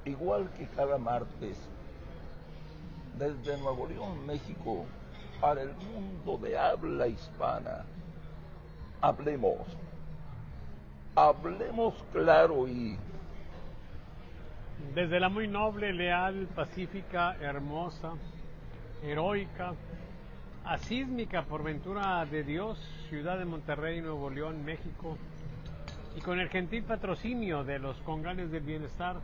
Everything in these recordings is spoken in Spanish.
igual que cada martes, desde Nuevo León, México, para el mundo de habla hispana, hablemos, hablemos claro y... Desde la muy noble, leal, pacífica, hermosa, heroica, asísmica por ventura de Dios, ciudad de Monterrey, Nuevo León, México, y con el gentil patrocinio de los Congales del Bienestar,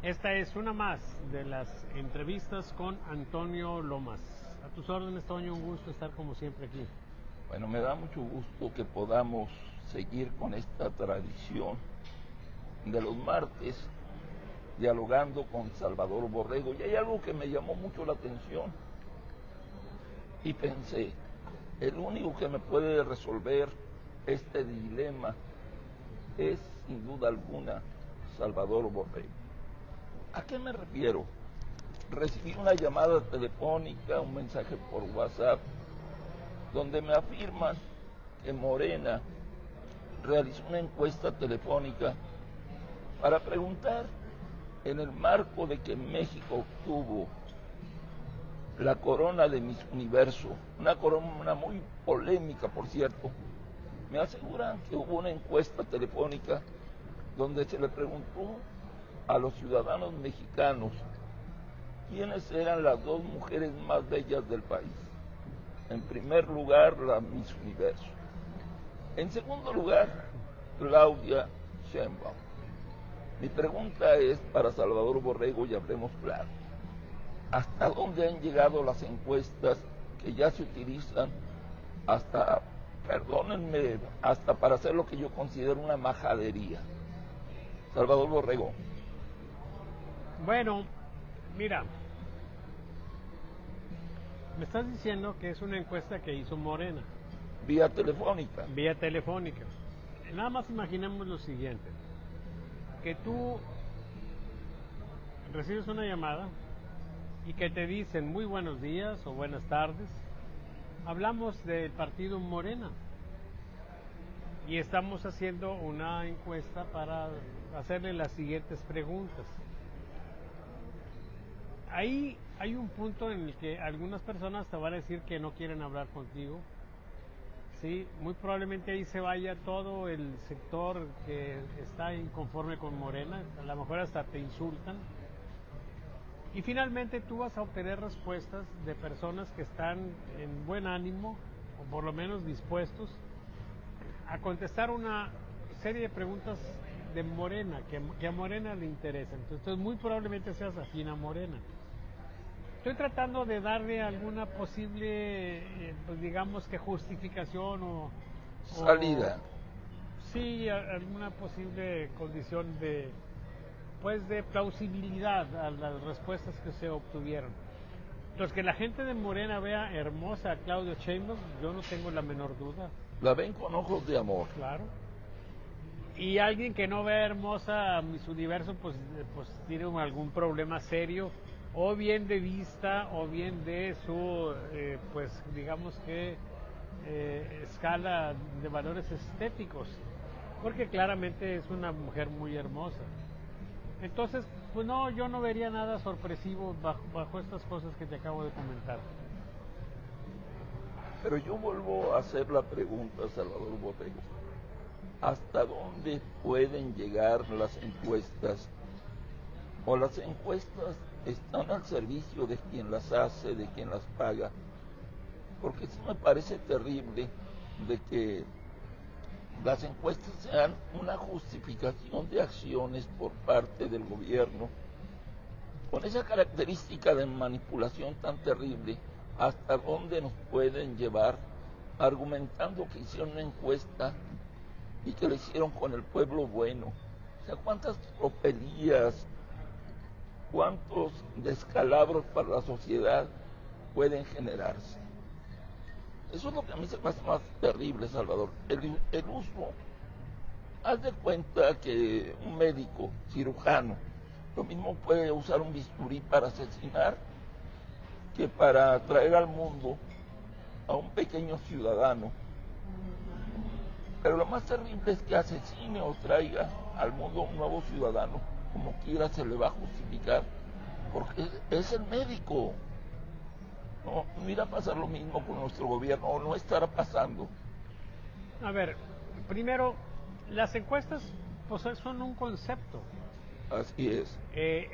esta es una más de las entrevistas con Antonio Lomas. A tus órdenes, Toño, un gusto estar como siempre aquí. Bueno, me da mucho gusto que podamos seguir con esta tradición de los martes, dialogando con Salvador Borrego. Y hay algo que me llamó mucho la atención y pensé, el único que me puede resolver este dilema es, sin duda alguna, Salvador Borrego. ¿A qué me refiero? Recibí una llamada telefónica, un mensaje por WhatsApp, donde me afirman que Morena realizó una encuesta telefónica para preguntar, en el marco de que México obtuvo la corona de Miss Universo, una corona muy polémica, por cierto, me aseguran que hubo una encuesta telefónica donde se le preguntó a los ciudadanos mexicanos quiénes eran las dos mujeres más bellas del país. En primer lugar, la Miss Universo. En segundo lugar, Claudia Sheinbaum. Mi pregunta es para Salvador Borrego y hablemos claro. ¿Hasta dónde han llegado las encuestas que ya se utilizan hasta, perdónenme, hasta para hacer lo que yo considero una majadería? Salvador Borrego. Bueno, mira, me estás diciendo que es una encuesta que hizo Morena. Vía telefónica. Vía telefónica. Nada más imaginemos lo siguiente, que tú recibes una llamada y que te dicen muy buenos días o buenas tardes, hablamos del partido Morena y estamos haciendo una encuesta para hacerle las siguientes preguntas. Ahí hay un punto en el que algunas personas te van a decir que no quieren hablar contigo. Sí, muy probablemente ahí se vaya todo el sector que está inconforme con Morena, a lo mejor hasta te insultan. Y finalmente tú vas a obtener respuestas de personas que están en buen ánimo, o por lo menos dispuestos a contestar una serie de preguntas de Morena, que a Morena le interesan. Entonces muy probablemente seas afín a Morena. Estoy tratando de darle alguna posible, pues digamos que justificación Salida. Sí, alguna posible condición de, pues de plausibilidad a las respuestas que se obtuvieron. Entonces, que la gente de Morena vea hermosa a Claudia Sheinbaum, yo no tengo la menor duda. La ven con ojos de amor. Claro. Y alguien que no vea hermosa a Miss Universo, pues tiene algún problema serio, o bien de vista, o bien de su, pues digamos que, escala de valores estéticos, porque claramente es una mujer muy hermosa. Entonces, pues no, yo no vería nada sorpresivo bajo estas cosas que te acabo de comentar. Pero yo vuelvo a hacer la pregunta, Salvador Borrego. ¿Hasta dónde pueden llegar las encuestas? ¿O las encuestas están al servicio de quien las hace, de quien las paga? Porque sí me parece terrible de que las encuestas sean una justificación de acciones por parte del gobierno, con esa característica de manipulación tan terrible. ¿Hasta dónde nos pueden llevar argumentando que hicieron una encuesta y que lo hicieron con el pueblo bueno? O sea, ¿cuántas tropelías, cuántos descalabros para la sociedad pueden generarse? Eso es lo que a mí se me hace más terrible, Salvador. El uso, haz de cuenta que un médico, cirujano, lo mismo puede usar un bisturí para asesinar que para traer al mundo a un pequeño ciudadano. Pero lo más terrible es que asesine o traiga al mundo un nuevo ciudadano como quiera se le va a justificar, porque es el médico. No irá a pasar lo mismo con nuestro gobierno, o no estará pasando. A ver, primero, las encuestas pues son un concepto. Así es.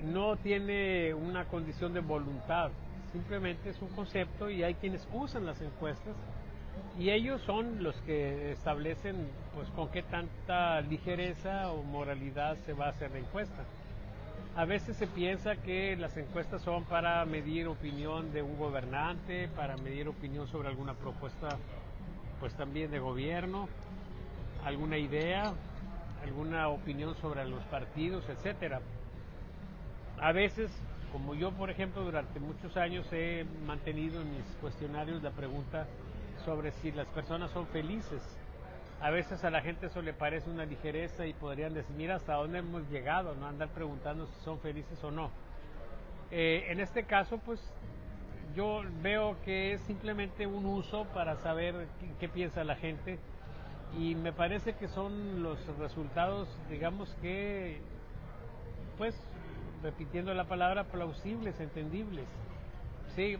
No tiene una condición de voluntad, simplemente es un concepto y hay quienes usan las encuestas y ellos son los que establecen pues con qué tanta ligereza o moralidad se va a hacer la encuesta. A veces se piensa que las encuestas son para medir opinión de un gobernante, para medir opinión sobre alguna propuesta pues también de gobierno, alguna idea, alguna opinión sobre los partidos, etcétera. A veces, como yo por ejemplo durante muchos años he mantenido en mis cuestionarios la pregunta sobre si las personas son felices. A veces a la gente eso le parece una ligereza y podrían decir, mira hasta dónde hemos llegado, no andar preguntando si son felices o no. En este caso, pues yo veo que es simplemente un uso para saber qué piensa la gente y me parece que son los resultados, digamos que, pues, repitiendo la palabra, plausibles, entendibles. Sí,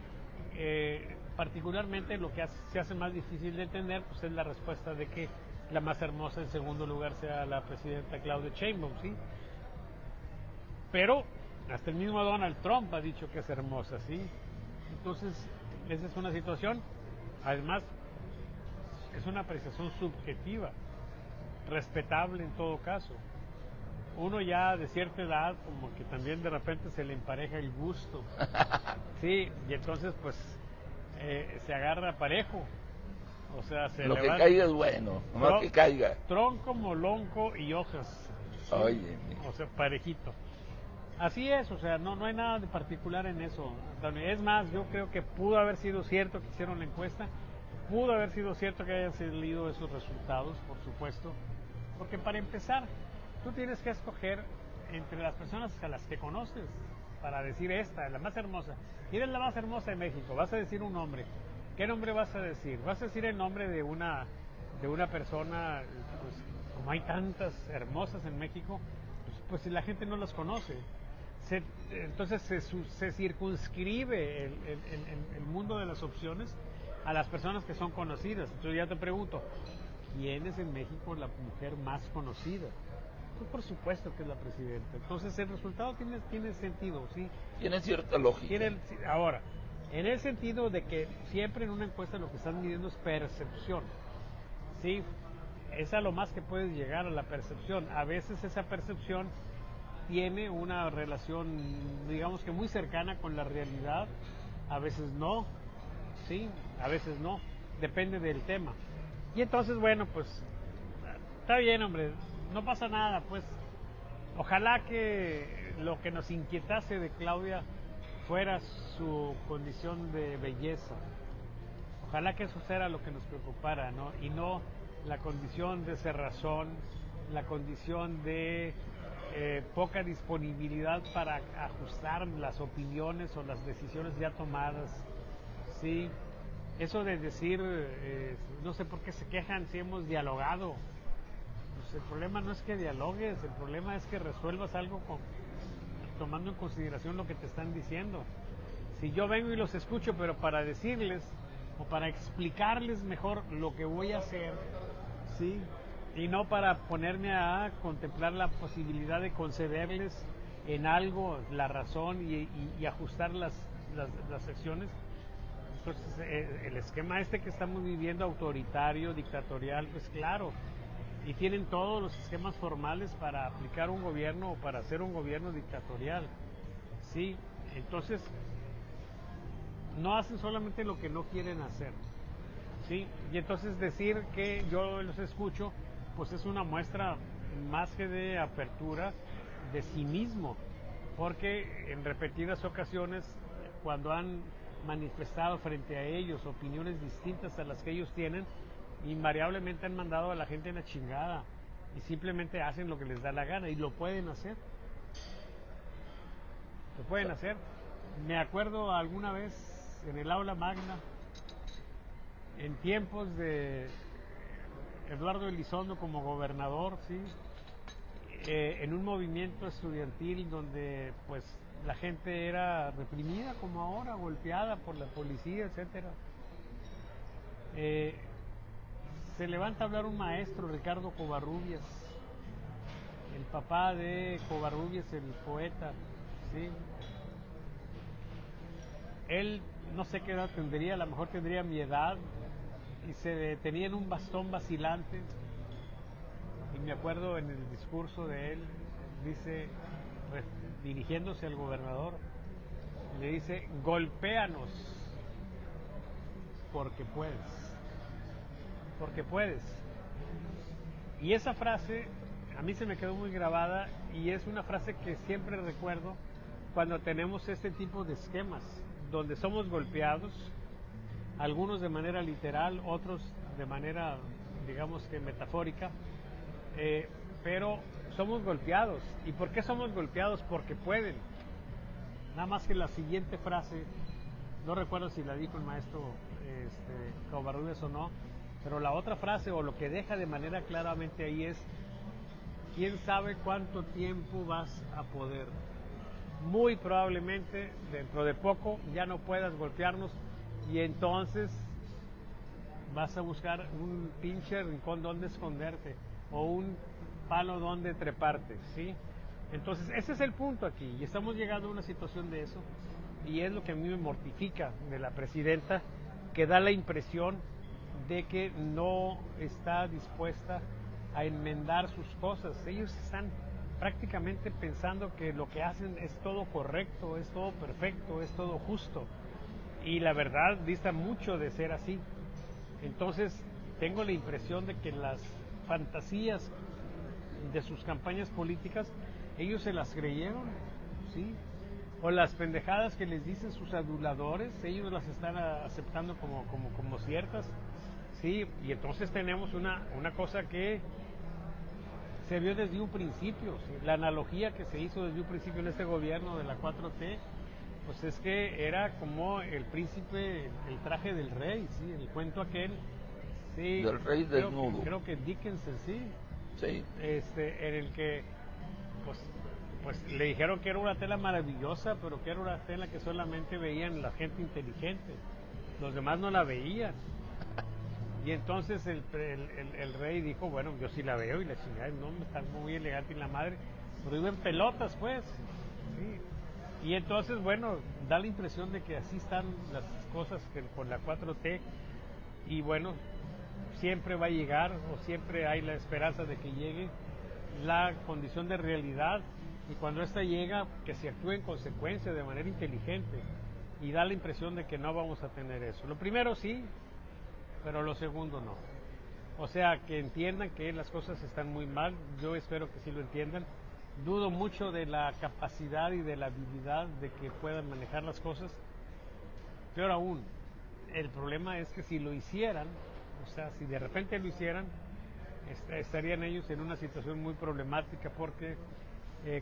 particularmente lo que se hace más difícil de entender pues es la respuesta de que la más hermosa en segundo lugar sea la presidenta Claudia Sheinbaum, ¿sí? Pero hasta el mismo Donald Trump ha dicho que es hermosa, ¿sí? Entonces, esa es una situación. Además, es una apreciación subjetiva, respetable en todo caso. Uno ya de cierta edad como que también de repente se le empareja el gusto, sí, y entonces pues se agarra parejo, o sea, se lo levanta, que caiga es bueno, no que caiga. tronco, molonco y hojas, ¿sí? Oye, o sea, parejito. Así es, o sea, no hay nada de particular en eso, Antonio. Es más, yo creo que pudo haber sido cierto que hicieron la encuesta, pudo haber sido cierto que hayan salido esos resultados, por supuesto, porque para empezar, tú tienes que escoger entre las personas a las que conoces para decir esta, la más hermosa. ¿Quién es la más hermosa de México? Vas a decir un nombre. ¿Qué nombre vas a decir? Vas a decir el nombre de una persona, pues como hay tantas hermosas en México, pues si la gente no las conoce. Entonces se circunscribe el mundo de las opciones a las personas que son conocidas. Entonces ya te pregunto, ¿quién es en México la mujer más conocida? Pues por supuesto que es la presidenta. Entonces el resultado tiene sentido, ¿sí? Tiene cierta lógica. Ahora, en el sentido de que siempre en una encuesta lo que están midiendo es percepción, ¿sí? Es a lo más que puedes llegar a la percepción. A veces esa percepción tiene una relación, digamos que muy cercana con la realidad, a veces no, ¿sí? A veces no, depende del tema. Y entonces, bueno, pues, está bien, hombre, no pasa nada, pues. Ojalá que lo que nos inquietase de Claudia fuera su condición de belleza. Ojalá que eso fuera lo que nos preocupara, ¿no? Y no la condición de cerrazón, la condición de poca disponibilidad para ajustar las opiniones o las decisiones ya tomadas, ¿sí? Eso de decir, no sé por qué se quejan si hemos dialogado. Pues el problema no es que dialogues, el problema es que resuelvas algo tomando en consideración lo que te están diciendo. Si yo vengo y los escucho, pero para decirles o para explicarles mejor lo que voy a hacer, ¿sí? Y no para ponerme a contemplar la posibilidad de concederles en algo la razón y ajustar las acciones. Entonces, el esquema que estamos viviendo, autoritario, dictatorial, pues claro, y tienen todos los esquemas formales para aplicar un gobierno o para hacer un gobierno dictatorial, ¿sí? Entonces, no hacen solamente lo que no quieren hacer, ¿sí? Y entonces decir que yo los escucho, pues es una muestra más que de apertura de cinismo, porque en repetidas ocasiones, cuando han manifestado frente a ellos opiniones distintas a las que ellos tienen, invariablemente han mandado a la gente en la chingada y simplemente hacen lo que les da la gana y lo pueden hacer. Lo pueden hacer. Me acuerdo alguna vez en el aula magna, en tiempos de Eduardo Elizondo como gobernador, ¿sí? en un movimiento estudiantil donde pues la gente era reprimida como ahora, golpeada por la policía, etcétera. Se levanta a hablar un maestro, Ricardo Covarrubias, el papá de Covarrubias, el poeta, ¿sí? Él no sé qué edad tendría, a lo mejor tendría mi edad, y se detenía en un bastón vacilante. Y me acuerdo en el discurso de él, dice, dirigiéndose al gobernador, le dice: golpéanos porque puedes, porque puedes. Y esa frase a mí se me quedó muy grabada, y es una frase que siempre recuerdo cuando tenemos este tipo de esquemas, donde somos golpeados, algunos de manera literal, otros de manera, digamos que metafórica, pero somos golpeados. ¿Y por qué somos golpeados? Porque pueden. Nada más que la siguiente frase, no recuerdo si la dijo el maestro Covarrubias o no, pero la otra frase, o lo que deja de manera claramente ahí, es: ¿quién sabe cuánto tiempo vas a poder? Muy probablemente dentro de poco ya no puedas golpearnos, y entonces vas a buscar un pinche rincón donde esconderte o un palo donde treparte, ¿sí? Entonces ese es el punto aquí, y estamos llegando a una situación de eso, y es lo que a mí me mortifica de la presidenta, que da la impresión de que no está dispuesta a enmendar sus cosas. Ellos están prácticamente pensando que lo que hacen es todo correcto, es todo perfecto, es todo justo, y la verdad dista mucho de ser así. Entonces tengo la impresión de que las fantasías de sus campañas políticas ellos se las creyeron, ¿sí? O las pendejadas que les dicen sus aduladores, ellos las están aceptando como ciertas, ¿sí? Y entonces tenemos una cosa que se vio desde un principio, ¿sí? La analogía que se hizo desde un principio en este gobierno de la 4T, pues es que era como el príncipe, el traje del rey, ¿sí? El cuento aquel, ¿sí? Del rey desnudo. Creo que Dickinson, ¿sí? Sí. En el que pues le dijeron que era una tela maravillosa, pero que era una tela que solamente veían la gente inteligente, los demás no la veían. Y entonces el rey dijo: bueno, yo sí la veo, y la chingada, no, está muy elegante en la madre, pero iba en pelotas, pues, ¿sí? Y entonces, bueno, da la impresión de que así están las cosas con la 4T, y bueno, siempre va a llegar, o siempre hay la esperanza de que llegue la condición de realidad, y cuando esta llega, que se actúe en consecuencia de manera inteligente, y da la impresión de que no vamos a tener eso. Lo primero sí, pero lo segundo no. O sea, que entiendan que las cosas están muy mal, yo espero que sí lo entiendan. Dudo mucho de la capacidad y de la habilidad de que puedan manejar las cosas. Peor aún, el problema es que si lo hicieran, o sea, si de repente lo hicieran, estarían ellos en una situación muy problemática, porque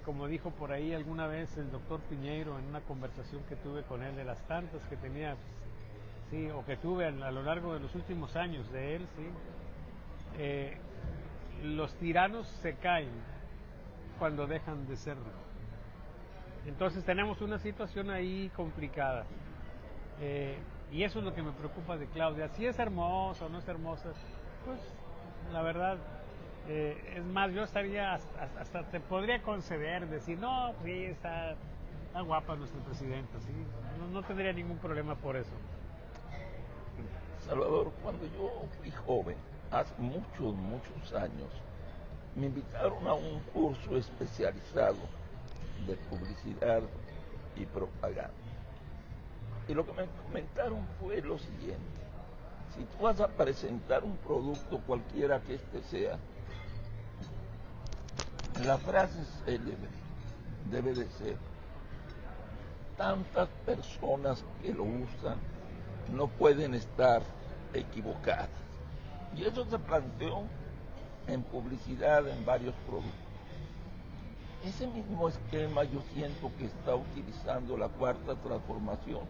como dijo por ahí alguna vez el doctor Piñeiro en una conversación que tuve con él, de las tantas que tenía, sí, o que tuve a lo largo de los últimos años de él, sí, los tiranos se caen cuando dejan de serlo. Entonces tenemos una situación ahí complicada, y eso es lo que me preocupa de Claudia. Si es hermosa o no es hermosa, pues la verdad, es más, yo estaría hasta te podría conceder, decir: no, pues sí, está guapa nuestra presidenta, ¿sí? No tendría ningún problema por eso. Salvador, cuando yo fui joven, hace muchos años, me invitaron a un curso especializado de publicidad y propaganda. Y lo que me comentaron fue lo siguiente: si tú vas a presentar un producto, cualquiera que este sea, la frase célebre debe de ser: tantas personas que lo usan no pueden estar equivocadas. Y eso se planteó en publicidad en varios productos. Ese mismo esquema yo siento que está utilizando la cuarta transformación.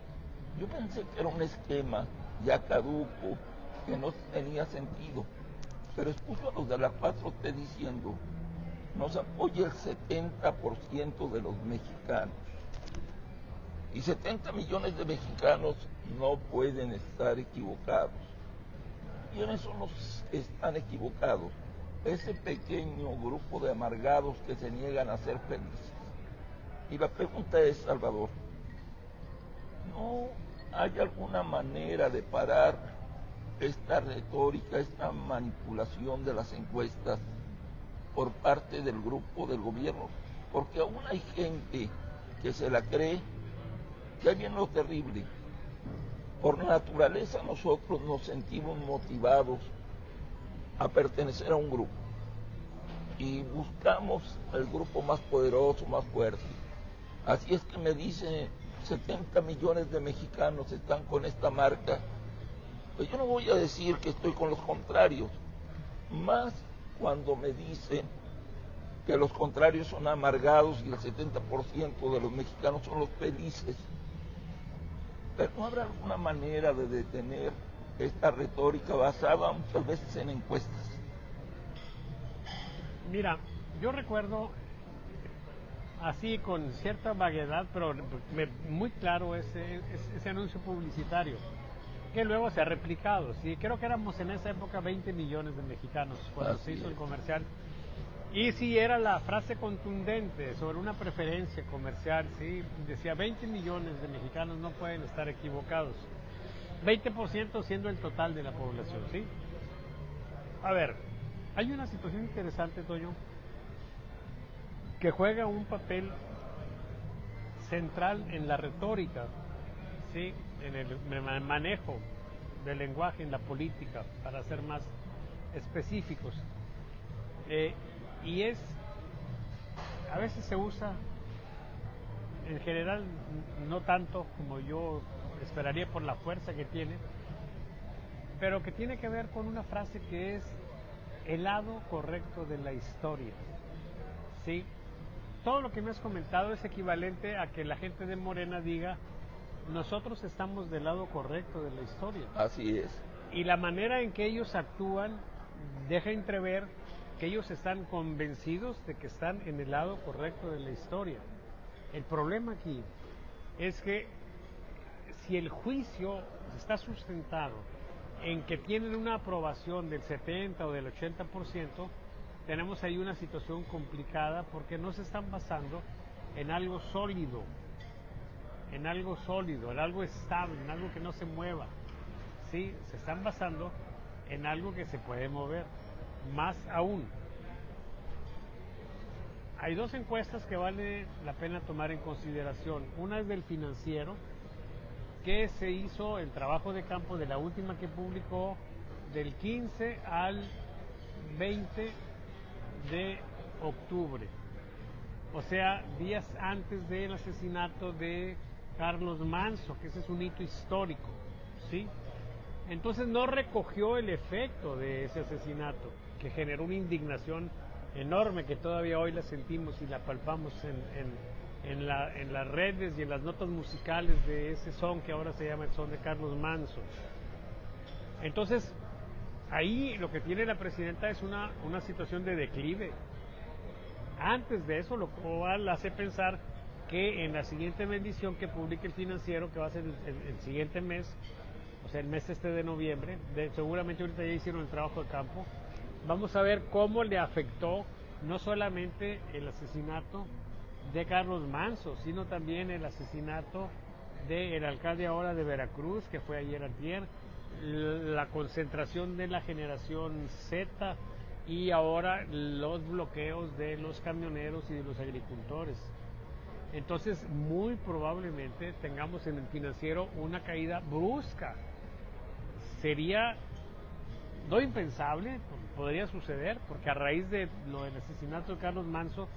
Yo pensé que era un esquema ya caduco, que no tenía sentido, pero escucho a los de la 4T diciendo nos apoya el 70% de los mexicanos. Y 70 millones de mexicanos no pueden estar equivocados. Y en eso nos están equivocados. Ese pequeño grupo de amargados que se niegan a ser felices. Y la pregunta es, Salvador, ¿no hay alguna manera de parar esta retórica, esta manipulación de las encuestas por parte del grupo del gobierno? Porque aún hay gente que se la cree. Y ahí viene lo terrible. Por naturaleza nosotros nos sentimos motivados a pertenecer a un grupo y buscamos el grupo más poderoso, más fuerte. Así es que me dicen 70 millones de mexicanos están con esta marca. Pues yo no voy a decir que estoy con los contrarios, más cuando me dicen que los contrarios son amargados y el 70% de los mexicanos son los felices. Pero ¿no habrá alguna manera de detener esta retórica basada muchas veces en encuestas? Mira, yo recuerdo así con cierta vaguedad, pero muy claro ese anuncio publicitario, que luego se ha replicado. Sí, creo que éramos en esa época 20 millones de mexicanos cuando se hizo el comercial. Y sí, era la frase contundente sobre una preferencia comercial, sí, decía 20 millones de mexicanos no pueden estar equivocados. 20% siendo el total de la población, ¿sí? A ver, hay una situación interesante, Toño, que juega un papel central en la retórica, ¿sí? En el manejo del lenguaje en la política, para ser más específicos. Y a veces se usa, en general no tanto como yo esperaría por la fuerza que tiene, pero que tiene que ver con una frase que es el lado correcto de la historia. ¿Sí? Todo lo que me has comentado es equivalente a que la gente de Morena diga, nosotros estamos del lado correcto de la historia. Así es. Y la manera en que ellos actúan deja entrever que ellos están convencidos de que están en el lado correcto de la historia. El problema aquí es que si el juicio está sustentado en que tienen una aprobación del 70 o del 80%, tenemos ahí una situación complicada porque no se están basando en algo sólido, en algo estable, en algo que no se mueva. Sí, se están basando en algo que se puede mover. Más aún, hay dos encuestas que vale la pena tomar en consideración. Una es del Financiero, que se hizo el trabajo de campo de la última que publicó del 15 al 20 de octubre. O sea, días antes del asesinato de Carlos Manso, que ese es un hito histórico, ¿sí? Entonces no recogió el efecto de ese asesinato, que generó una indignación enorme que todavía hoy la sentimos y la palpamos en las redes y en las notas musicales de ese son que ahora se llama el son de Carlos Manso. Entonces, ahí lo que tiene la presidenta es una situación de declive. Antes de eso, lo cual hace pensar que en la siguiente medición que publique el Financiero, que va a ser el siguiente mes, o sea, el mes de noviembre, seguramente ahorita ya hicieron el trabajo de campo, vamos a ver cómo le afectó no solamente el asesinato de Carlos Manso, sino también el asesinato del alcalde ahora de Veracruz, que fue ayer antier, la concentración de la generación Z y ahora los bloqueos de los camioneros y de los agricultores. Entonces, muy probablemente tengamos en el Financiero una caída brusca. Sería no impensable, podría suceder, porque a raíz de lo del asesinato de Carlos Manso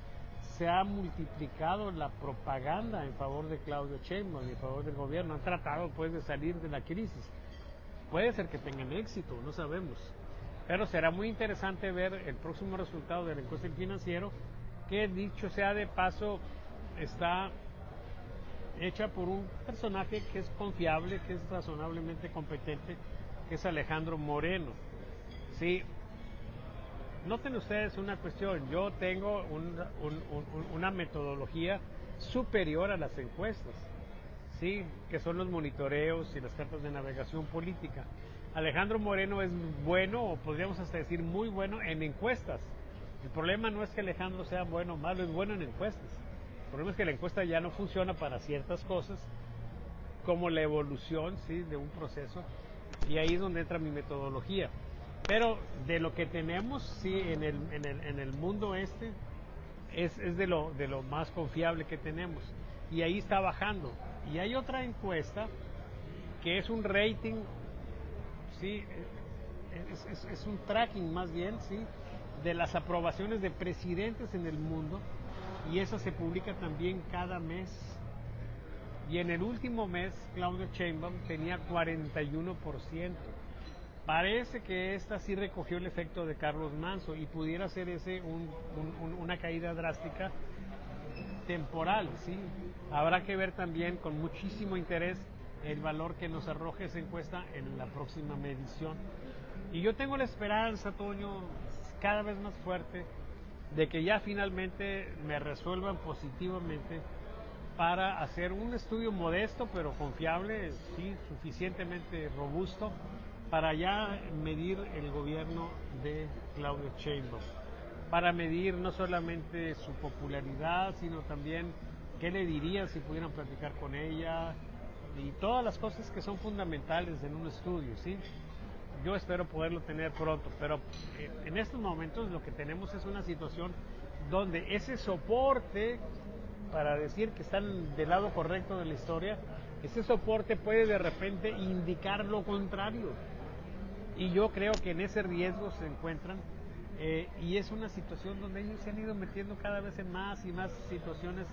se ha multiplicado la propaganda en favor de Claudio Sheinbaum, en favor del gobierno. Han tratado pues de salir de la crisis. Puede ser que tengan éxito, no sabemos. Pero será muy interesante ver el próximo resultado de la encuesta del Financiero, que dicho sea de paso, está hecha por un personaje que es confiable, que es razonablemente competente, que es Alejandro Moreno. Sí, Noten ustedes una cuestión, yo tengo una metodología superior a las encuestas, ¿sí? Que son los monitoreos y las cartas de navegación política. Alejandro Moreno es bueno, o podríamos hasta decir muy bueno, en encuestas. El problema no es que Alejandro sea bueno o malo, es bueno en encuestas. El problema es que la encuesta ya no funciona para ciertas cosas, como la evolución, ¿sí?, de un proceso, y ahí es donde entra mi metodología. Pero de lo que tenemos, sí, en el mundo es de lo más confiable que tenemos, y ahí está bajando. Y hay otra encuesta que es un rating, sí, es un tracking más bien, sí, de las aprobaciones de presidentes en el mundo, y esa se publica también cada mes. Y en el último mes Claudia Sheinbaum tenía 41%. Parece que esta sí recogió el efecto de Carlos Manzo y pudiera ser ese una caída drástica temporal, ¿sí? Habrá que ver también con muchísimo interés el valor que nos arroje esa encuesta en la próxima medición. Y yo tengo la esperanza, Toño, cada vez más fuerte, de que ya finalmente me resuelvan positivamente para hacer un estudio modesto pero confiable, sí, suficientemente robusto, para ya medir el gobierno de Claudia Sheinbaum, para medir no solamente su popularidad, sino también qué le diría si pudieran platicar con ella, y todas las cosas que son fundamentales en un estudio, ¿sí? Yo espero poderlo tener pronto, pero en estos momentos lo que tenemos es una situación donde ese soporte para decir que están del lado correcto de la historia, ese soporte puede de repente indicar lo contrario. Y yo creo que en ese riesgo se encuentran, y es una situación donde ellos se han ido metiendo cada vez en más y más situaciones,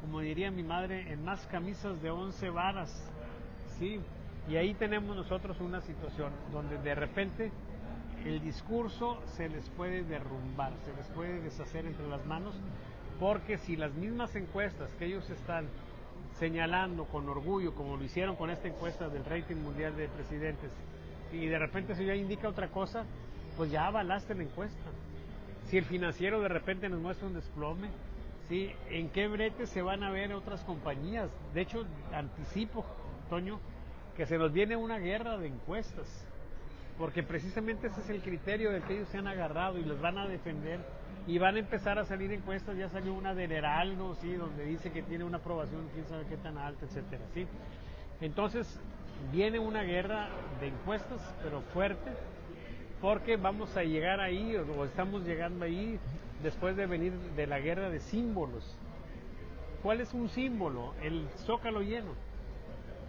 como diría mi madre, en más camisas de 11 varas, ¿sí? Y ahí tenemos nosotros una situación donde de repente el discurso se les puede derrumbar, se les puede deshacer entre las manos, porque si las mismas encuestas que ellos están señalando con orgullo, como lo hicieron con esta encuesta del rating mundial de presidentes, y de repente eso ya indica otra cosa, pues ya avalaste la encuesta. Si el Financiero de repente nos muestra un desplome, ¿sí?, ¿en qué brete se van a ver otras compañías? De hecho, anticipo, Toño, que se nos viene una guerra de encuestas, porque precisamente ese es el criterio del que ellos se han agarrado y los van a defender, y van a empezar a salir encuestas. Ya salió una del Heraldo, ¿sí?, donde dice que tiene una aprobación quién sabe qué tan alta, etcétera, ¿sí? Entonces viene una guerra de encuestas, pero fuerte, porque vamos a llegar ahí, o estamos llegando ahí, después de venir de la guerra de símbolos. ¿Cuál es un símbolo? El Zócalo lleno.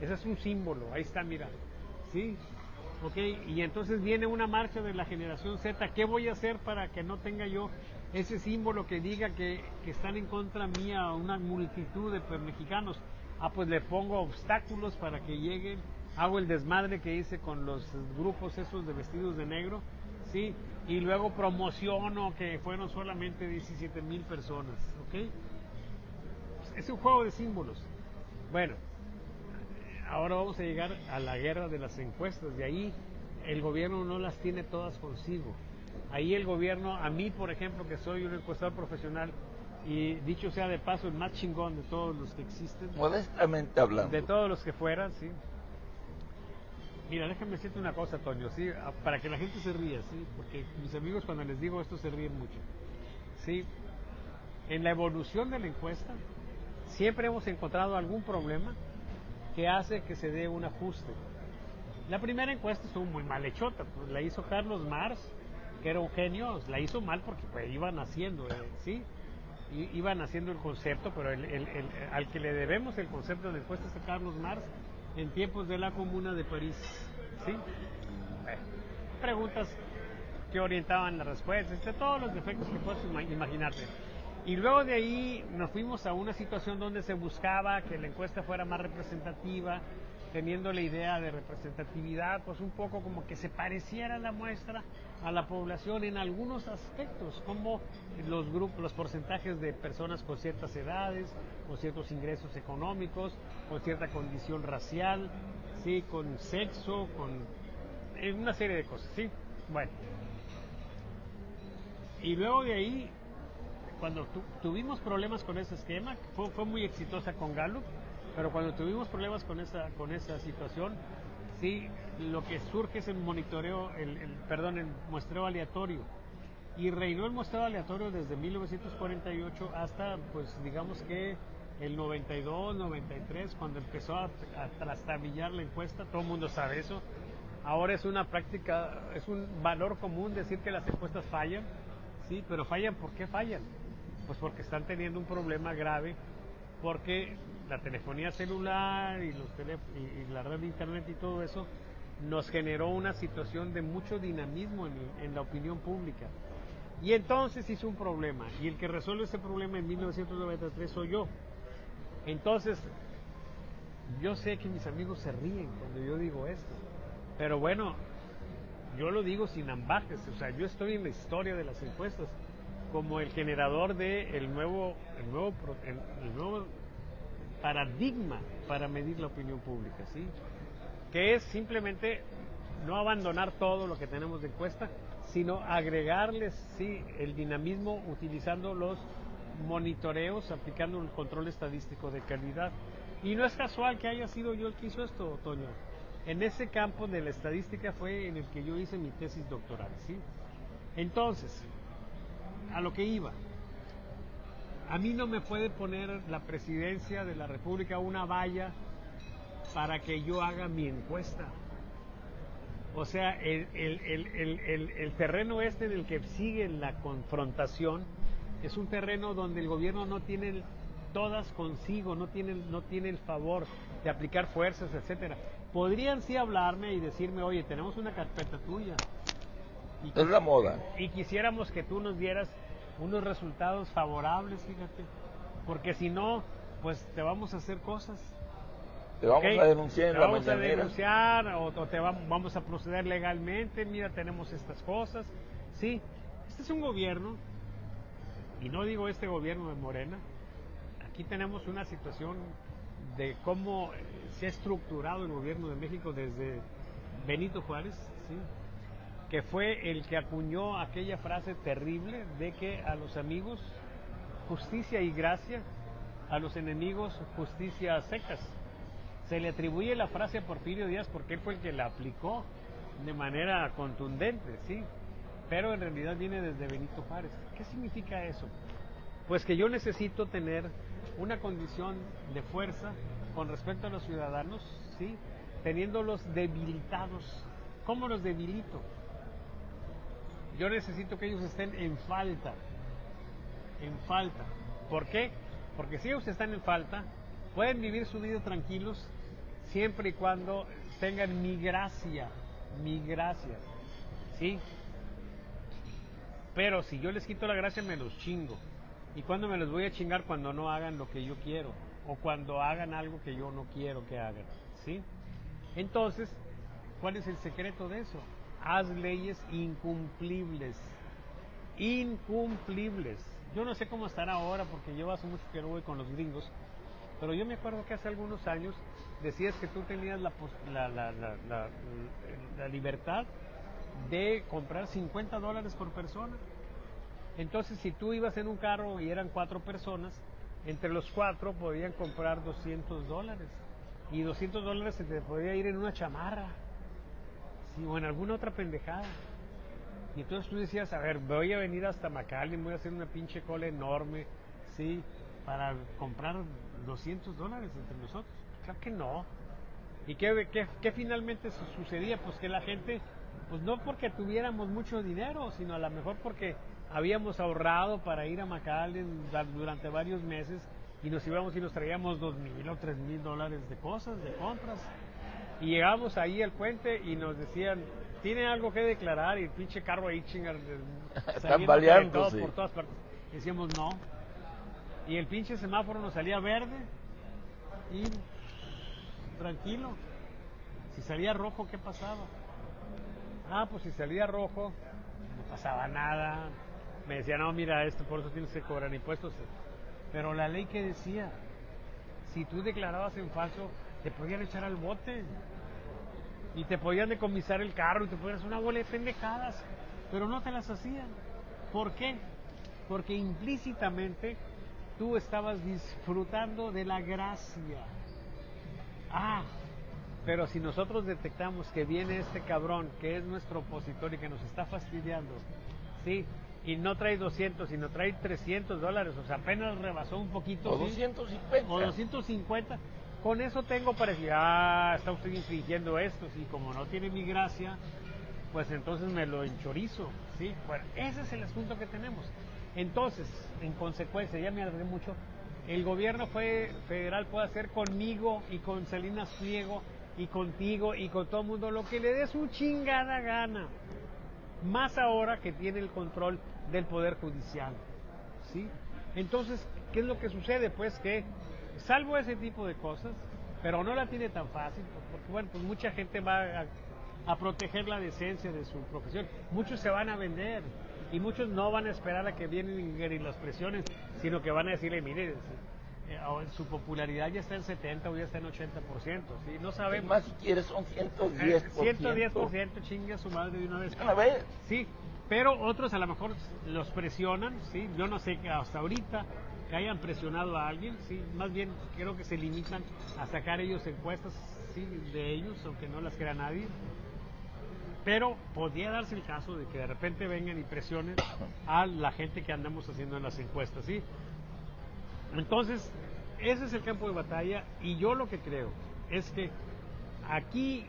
Ese es un símbolo, ahí está, mira, ¿sí? Ok, y entonces viene una marcha de la generación Z. ¿Qué voy a hacer para que no tenga yo ese símbolo que diga que están en contra mía una multitud de mexicanos? Pues le pongo obstáculos para que lleguen, hago el desmadre que hice con los grupos esos de vestidos de negro, ¿sí? Y luego promociono que fueron solamente 17,000 personas, ¿ok? Es un juego de símbolos. Bueno, ahora vamos a llegar a la guerra de las encuestas. De ahí el gobierno no las tiene todas consigo. Ahí el gobierno, a mí por ejemplo, que soy un encuestador profesional, y dicho sea de paso, el más chingón de todos los que existen, modestamente hablando, de todos los que fueran, ¿sí? Mira, déjame decirte una cosa, Toño, ¿sí?, para que la gente se ría, ¿sí?, porque mis amigos cuando les digo esto se ríen mucho, ¿sí? En la evolución de la encuesta siempre hemos encontrado algún problema que hace que se dé un ajuste. La primera encuesta estuvo muy mal hechota, pues la hizo Carlos Marx, que era un genio, la hizo mal porque pues iban haciendo, ¿sí? Iban haciendo el concepto, pero al que le debemos el concepto de la encuesta es a Carlos Marx en tiempos de la Comuna de París, ¿sí? Preguntas que orientaban las respuestas, de todos los defectos que puedes imaginarte. Y luego de ahí nos fuimos a una situación donde se buscaba que la encuesta fuera más representativa, teniendo la idea de representatividad, pues un poco como que se pareciera la muestra a la población en algunos aspectos, como los grupos, los porcentajes de personas con ciertas edades, con ciertos ingresos económicos, con cierta condición racial, sí, con sexo, con una serie de cosas, sí. Bueno, Y luego de ahí, cuando tuvimos problemas con ese esquema, fue muy exitosa con Gallup, pero cuando tuvimos problemas con esa situación, sí, lo que surge es el monitoreo, el muestreo aleatorio. Y reinó el muestreo aleatorio desde 1948 hasta, pues digamos que el 92, 93, cuando empezó a trastabillar la encuesta. Todo el mundo sabe eso. Ahora es una práctica, es un valor común decir que las encuestas fallan, sí, pero fallan, ¿por qué fallan? Pues porque están teniendo un problema grave, porque la telefonía celular y la red de internet y todo eso nos generó una situación de mucho dinamismo en la opinión pública. Y entonces hizo un problema, y el que resuelve ese problema en 1993 soy yo. Entonces, yo sé que mis amigos se ríen cuando yo digo esto, pero bueno, yo lo digo sin ambajes. O sea, yo estoy en la historia de las encuestas como el generador de el nuevo paradigma para medir la opinión pública, ¿sí? Que es simplemente no abandonar todo lo que tenemos de encuesta, sino agregarles, sí, el dinamismo utilizando los monitoreos, aplicando un control estadístico de calidad. Y no es casual que haya sido yo el que hizo esto, Toño. En ese campo de la estadística fue en el que yo hice mi tesis doctoral, ¿sí? Entonces, a lo que iba. A mí no me puede poner la presidencia de la República una valla para que yo haga mi encuesta. O sea, el terreno en el que sigue la confrontación es un terreno donde el gobierno no tiene todas consigo, no tiene el favor de aplicar fuerzas, etcétera. Podrían sí hablarme y decirme, oye, tenemos una carpeta tuya. Es la moda. Y quisiéramos que tú nos dieras unos resultados favorables, fíjate. Porque si no, pues te vamos a hacer cosas. Te vamos a denunciar en la mañanera. Te vamos a denunciar o vamos a proceder legalmente. Mira, tenemos estas cosas. Sí, este es un gobierno, y no digo este gobierno de Morena. Aquí tenemos una situación de cómo se ha estructurado el gobierno de México desde Benito Juárez, ¿sí? Que fue el que acuñó aquella frase terrible de que a los amigos justicia y gracia, a los enemigos justicia secas. Se le atribuye la frase a Porfirio Díaz porque él fue el que la aplicó de manera contundente, ¿sí? Pero en realidad viene desde Benito Juárez. ¿Qué significa eso? Pues que yo necesito tener una condición de fuerza con respecto a los ciudadanos, ¿sí? Teniéndolos debilitados. ¿Cómo los debilito? Yo necesito que ellos estén en falta. En falta. ¿Por qué? Porque si ellos están en falta, pueden vivir su vida tranquilos siempre y cuando tengan mi gracia, ¿sí? Pero si yo les quito la gracia, me los chingo. ¿Y cuándo me los voy a chingar? Cuando no hagan lo que yo quiero, o cuando hagan algo que yo no quiero que hagan, ¿sí? Entonces, ¿cuál es el secreto de eso? Haz leyes incumplibles. Incumplibles. Yo no sé cómo están ahora, porque yo hace mucho que no voy con los gringos, pero yo me acuerdo que hace algunos años decías que tú tenías la libertad de comprar $50 por persona. Entonces, si tú ibas en un carro y eran 4 personas, entre los 4 podían comprar $200. Y $200 se te podía ir en una chamarra, ¿sí? O en alguna otra pendejada. Y entonces tú decías, a ver, voy a venir hasta McAllen, voy a hacer una pinche cola enorme, ¿sí? Para comprar $200 entre nosotros. Claro que no. ¿Y qué finalmente sucedía? Pues que la gente, pues no porque tuviéramos mucho dinero, sino a lo mejor porque habíamos ahorrado para ir a McAllen durante varios meses y nos íbamos y nos traíamos $2,000 o $3,000 de cosas, de compras. Y llegamos ahí al puente y nos decían, ¿tiene algo que declarar? Y el pinche carro ahí tambaleando por todas partes. Y decíamos no. Y el pinche semáforo nos salía verde y tranquilo. Si salía rojo, ¿qué pasaba? Ah, pues si salía rojo, no pasaba nada. Me decían, no, mira, por eso tienes que cobrar impuestos. Pero la ley que decía, si tú declarabas en falso, te podían echar al bote. Y te podían decomisar el carro y te podían hacer una bola de pendejadas. Pero no te las hacían. ¿Por qué? Porque implícitamente tú estabas disfrutando de la gracia. Ah, pero si nosotros detectamos que viene este cabrón, que es nuestro opositor y que nos está fastidiando, ¿sí? Y no trae 200, sino trae $300, o sea, apenas rebasó un poquito. O ¿sí? 250. O 250. Con eso tengo para decir, está usted infringiendo esto, sí, como no tiene mi gracia, pues entonces me lo enchorizo, ¿sí? Bueno, ese es el asunto que tenemos. Entonces, en consecuencia, ya me alargué mucho, el gobierno federal puede hacer conmigo y con Salinas Pliego y contigo y con todo el mundo lo que le dé su chingada gana. Más ahora que tiene el control del Poder Judicial, ¿sí? Entonces, ¿qué es lo que sucede? Pues que, salvo ese tipo de cosas, pero no la tiene tan fácil, porque bueno, pues mucha gente va a proteger la decencia de su profesión. Muchos se van a vender y muchos no van a esperar a que vienen y los presiones, sino que van a decirle, mire, su popularidad ya está en 70 o ya está en 80%, ¿sí? No sabemos. Más si quieres son 110%. 110%, chinga su madre de una vez. Una vez. Sí, pero otros a lo mejor los presionan, ¿sí? Yo no sé que hasta ahorita que hayan presionado a alguien, ¿sí? Más bien creo que se limitan a sacar ellos encuestas, ¿sí? De ellos, aunque no las crea nadie. Pero podría darse el caso de que de repente vengan y presionen a la gente que andamos haciendo en las encuestas, ¿sí? Entonces, ese es el campo de batalla y yo lo que creo es que aquí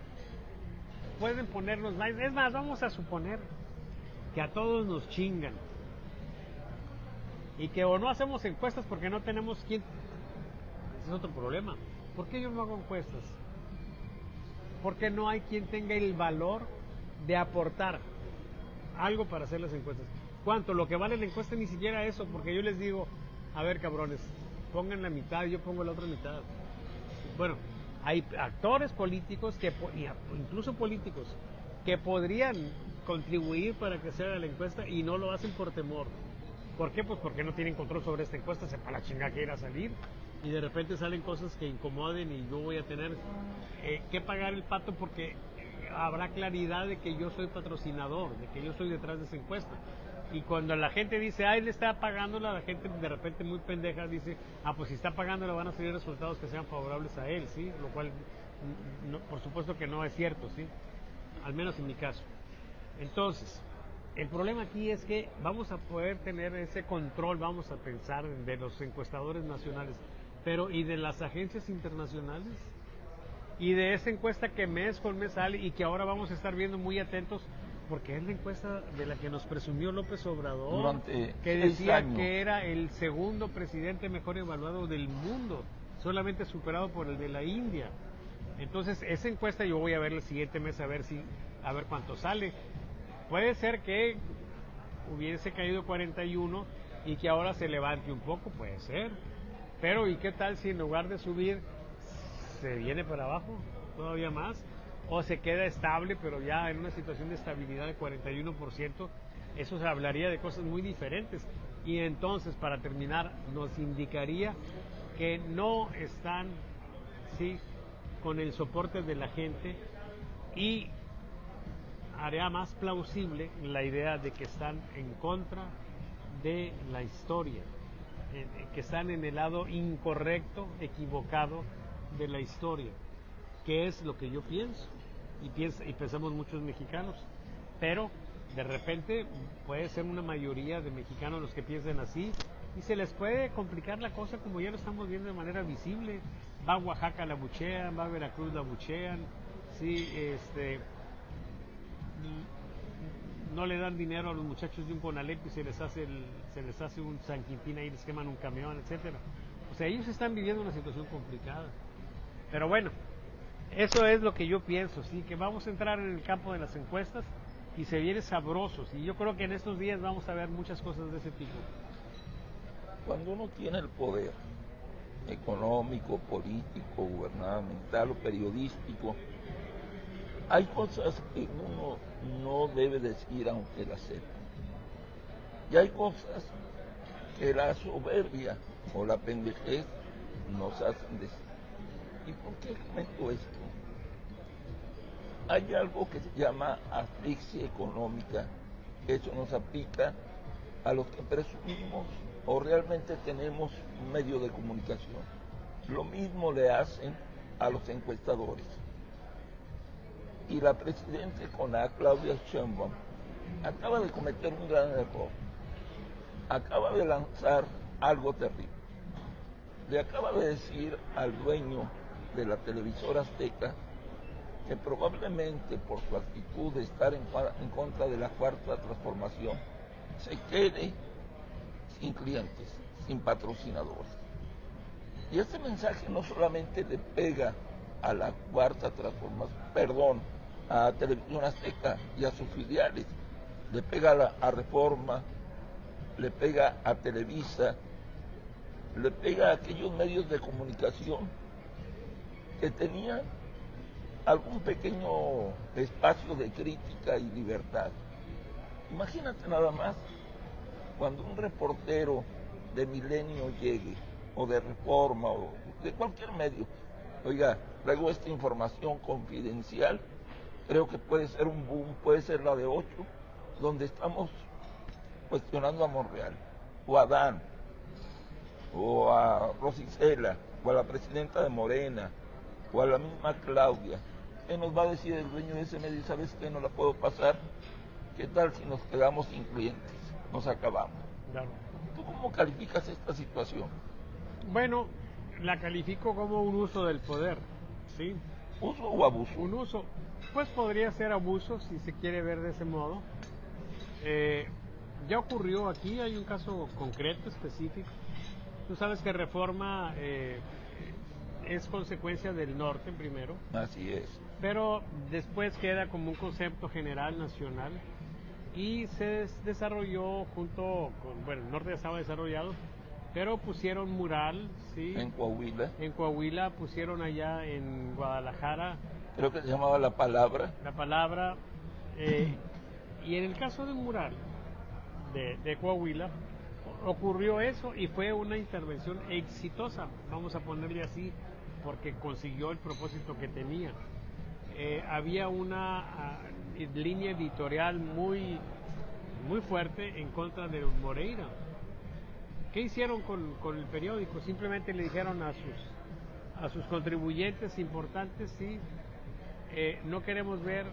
pueden ponernos más. Es más, vamos a suponer que a todos nos chingan y que o no hacemos encuestas porque no tenemos quien. Ese es otro problema. ¿Por qué yo no hago encuestas? Porque no hay quien tenga el valor de aportar algo para hacer las encuestas. ¿Cuánto? Lo que vale la encuesta ni siquiera eso, porque yo les digo, a ver cabrones, pongan la mitad y yo pongo la otra mitad. Bueno, hay actores políticos, incluso políticos, que podrían contribuir para que se haga la encuesta y no lo hacen por temor. ¿Por qué? Pues porque no tienen control sobre esta encuesta, sepa la chingada que ir a salir y de repente salen cosas que incomoden y yo voy a tener que pagar el pato porque habrá claridad de que yo soy patrocinador, de que yo soy detrás de esa encuesta. Y cuando la gente dice, él está pagándola, la gente de repente muy pendeja dice, pues si está pagándola van a salir resultados que sean favorables a él, ¿sí? Lo cual, no, por supuesto que no es cierto, ¿sí? Al menos en mi caso. Entonces, el problema aquí es que vamos a poder tener ese control, vamos a pensar, de los encuestadores nacionales, pero ¿y de las agencias internacionales? Y de esa encuesta que mes con mes sale y que ahora vamos a estar viendo muy atentos, porque es la encuesta de la que nos presumió López Obrador, durante que decía 6 años. que era el segundo presidente mejor evaluado del mundo, solamente superado por el de la India. Entonces, esa encuesta yo voy a ver el siguiente mes a ver cuánto sale. Puede ser que hubiese caído 41 y que ahora se levante un poco, puede ser. Pero ¿y qué tal si en lugar de subir se viene para abajo todavía más? O se queda estable, pero ya en una situación de estabilidad de 41%, eso se hablaría de cosas muy diferentes. Y entonces, para terminar, nos indicaría que no están, ¿sí?, con el soporte de la gente y haría más plausible la idea de que están en contra de la historia, que están en el lado incorrecto, equivocado de la historia, que es lo que yo pienso y pensamos muchos mexicanos, pero de repente puede ser una mayoría de mexicanos los que piensen así y se les puede complicar la cosa, como ya lo estamos viendo de manera visible. Va a Oaxaca, la buchean, va a Veracruz, la buchean, sí, no le dan dinero a los muchachos de un Conalep y se les hace un San Quintín ahí, les queman un camión, etcétera. O sea, ellos están viviendo una situación complicada. Pero bueno, eso es lo que yo pienso, sí, que vamos a entrar en el campo de las encuestas y se viene sabrosos. Y yo creo que en estos días vamos a ver muchas cosas de ese tipo. Cuando uno tiene el poder económico, político, gubernamental o periodístico, hay cosas que uno no debe decir aunque las sepa. Y hay cosas que la soberbia o la pendejez nos hacen decir. ¿Y por qué comento esto? Hay algo que se llama asfixia económica, que eso nos aplica a los que presumimos o realmente tenemos un medio de comunicación. Lo mismo le hacen a los encuestadores. Y la presidenta CONAC, Claudia Sheinbaum, acaba de cometer un gran error. Acaba de lanzar algo terrible. Le acaba de decir al dueño de la televisora Azteca que probablemente por su actitud de estar en contra de la cuarta transformación se quede sin clientes, sin patrocinadores. Y este mensaje no solamente le pega a la cuarta transformación, a Televisión Azteca y a sus filiales, le pega a Reforma, le pega a Televisa, le pega a aquellos medios de comunicación que tenían algún pequeño espacio de crítica y libertad. Imagínate nada más, cuando un reportero de Milenio llegue, o de Reforma, o de cualquier medio, oiga, traigo esta información confidencial, creo que puede ser un boom, puede ser la de 8, donde estamos cuestionando a Monreal, o a Adán, o a Rosicela, o a la presidenta de Morena, o a la misma Claudia. ¿Qué nos va a decir el dueño de ese medio? ¿Sabes qué? No la puedo pasar. ¿Qué tal si nos quedamos sin clientes? Nos acabamos. Claro. ¿Tú cómo calificas esta situación? Bueno, la califico como un uso del poder, ¿sí? ¿Uso o abuso? Un uso, pues podría ser abuso si se quiere ver de ese modo. Ya ocurrió aquí, hay un caso concreto, específico. Tú sabes que Reforma es consecuencia del norte primero. Así es. Pero después queda como un concepto general nacional y se desarrolló junto con, bueno, el norte ya estaba desarrollado, pero pusieron mural, ¿sí? En Coahuila. En Coahuila, pusieron allá en Guadalajara. Creo que se llamaba La Palabra. La Palabra. Y en el caso del mural de Coahuila, ocurrió eso y fue una intervención exitosa, vamos a ponerle así, porque consiguió el propósito que tenía. Había una línea editorial muy fuerte en contra de Moreira. ¿Qué hicieron con el periódico? Simplemente le dijeron a sus contribuyentes importantes, sí, no queremos ver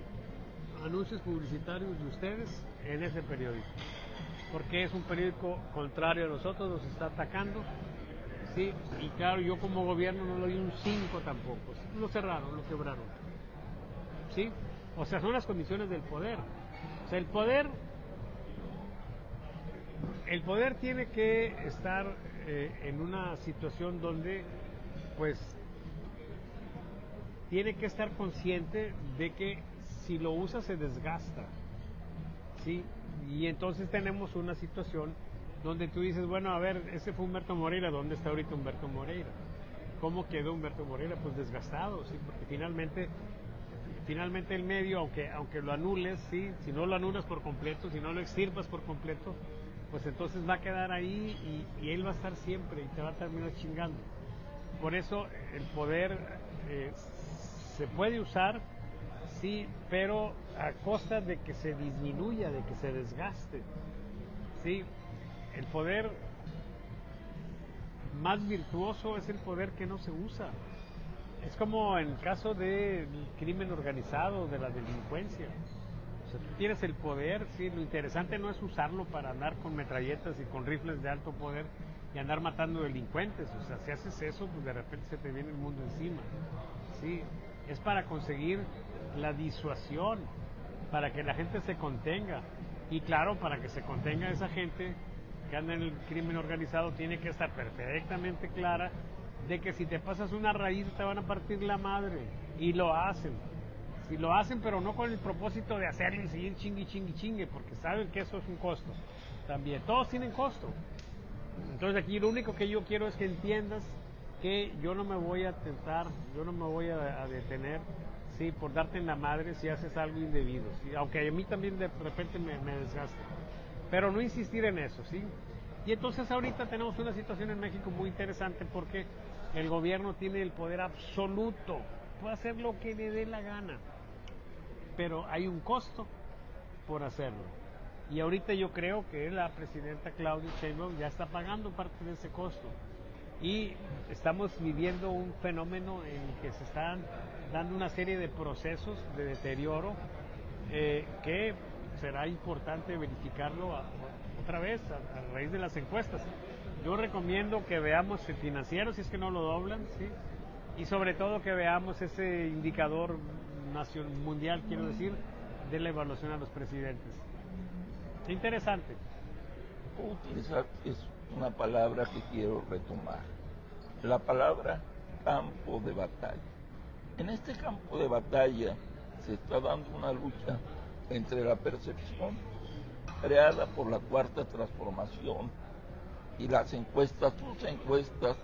anuncios publicitarios de ustedes en ese periódico, porque es un periódico contrario a nosotros, nos está atacando, sí, y claro, yo como gobierno no le doy un 5 tampoco, lo cerraron, lo quebraron, sí, o sea, son las condiciones del poder, o sea, el poder tiene que estar en una situación donde, pues, tiene que estar consciente de que si lo usa se desgasta, ¿sí? Y entonces tenemos una situación donde tú dices, bueno, a ver, ese fue Humberto Moreira, ¿dónde está ahorita Humberto Moreira? ¿Cómo quedó Humberto Moreira? Pues desgastado, ¿sí? Porque finalmente el medio, aunque lo anules, ¿sí? Si no lo anulas por completo, si no lo extirpas por completo, pues entonces va a quedar ahí y él va a estar siempre y te va a terminar chingando. Por eso el poder se puede usar, sí, pero a costa de que se disminuya, de que se desgaste, sí. El poder más virtuoso es el poder que no se usa. Es como en el caso del crimen organizado, de la delincuencia. O sea, tú tienes el poder, sí, lo interesante no es usarlo para andar con metralletas y con rifles de alto poder y andar matando delincuentes. O sea, si haces eso, pues de repente se te viene el mundo encima. Sí, es para conseguir la disuasión, para que la gente se contenga. Y claro, para que se contenga esa gente que anda en el crimen organizado, tiene que estar perfectamente clara de que si te pasas una raíz te van a partir la madre. Y lo hacen. Si lo hacen, pero no con el propósito de hacerlo y seguir chingue, porque saben que eso es un costo. También, todos tienen costo. Entonces aquí lo único que yo quiero es que entiendas que yo no me voy a tentar, yo no me voy a detener, sí, por darte en la madre si haces algo indebido, ¿sí? Aunque a mí también de repente me desgaste. Pero no insistir en eso, ¿sí? Y entonces ahorita tenemos una situación en México muy interesante porque el gobierno tiene el poder absoluto, puede hacer lo que le dé la gana, pero hay un costo por hacerlo. Y ahorita yo creo que la presidenta Claudia Sheinbaum ya está pagando parte de ese costo. Y estamos viviendo un fenómeno en el que se están dando una serie de procesos de deterioro que será importante verificarlo otra vez a raíz de las encuestas. Yo recomiendo que veamos el financiero, si es que no lo doblan, ¿sí? Y sobre todo que veamos ese indicador mundial, quiero decir, de la evaluación a los presidentes. Interesante. Utilizar es una palabra que quiero retomar, la palabra campo de batalla. En este campo de batalla se está dando una lucha entre la percepción creada por la Cuarta Transformación y las encuestas, sus encuestas,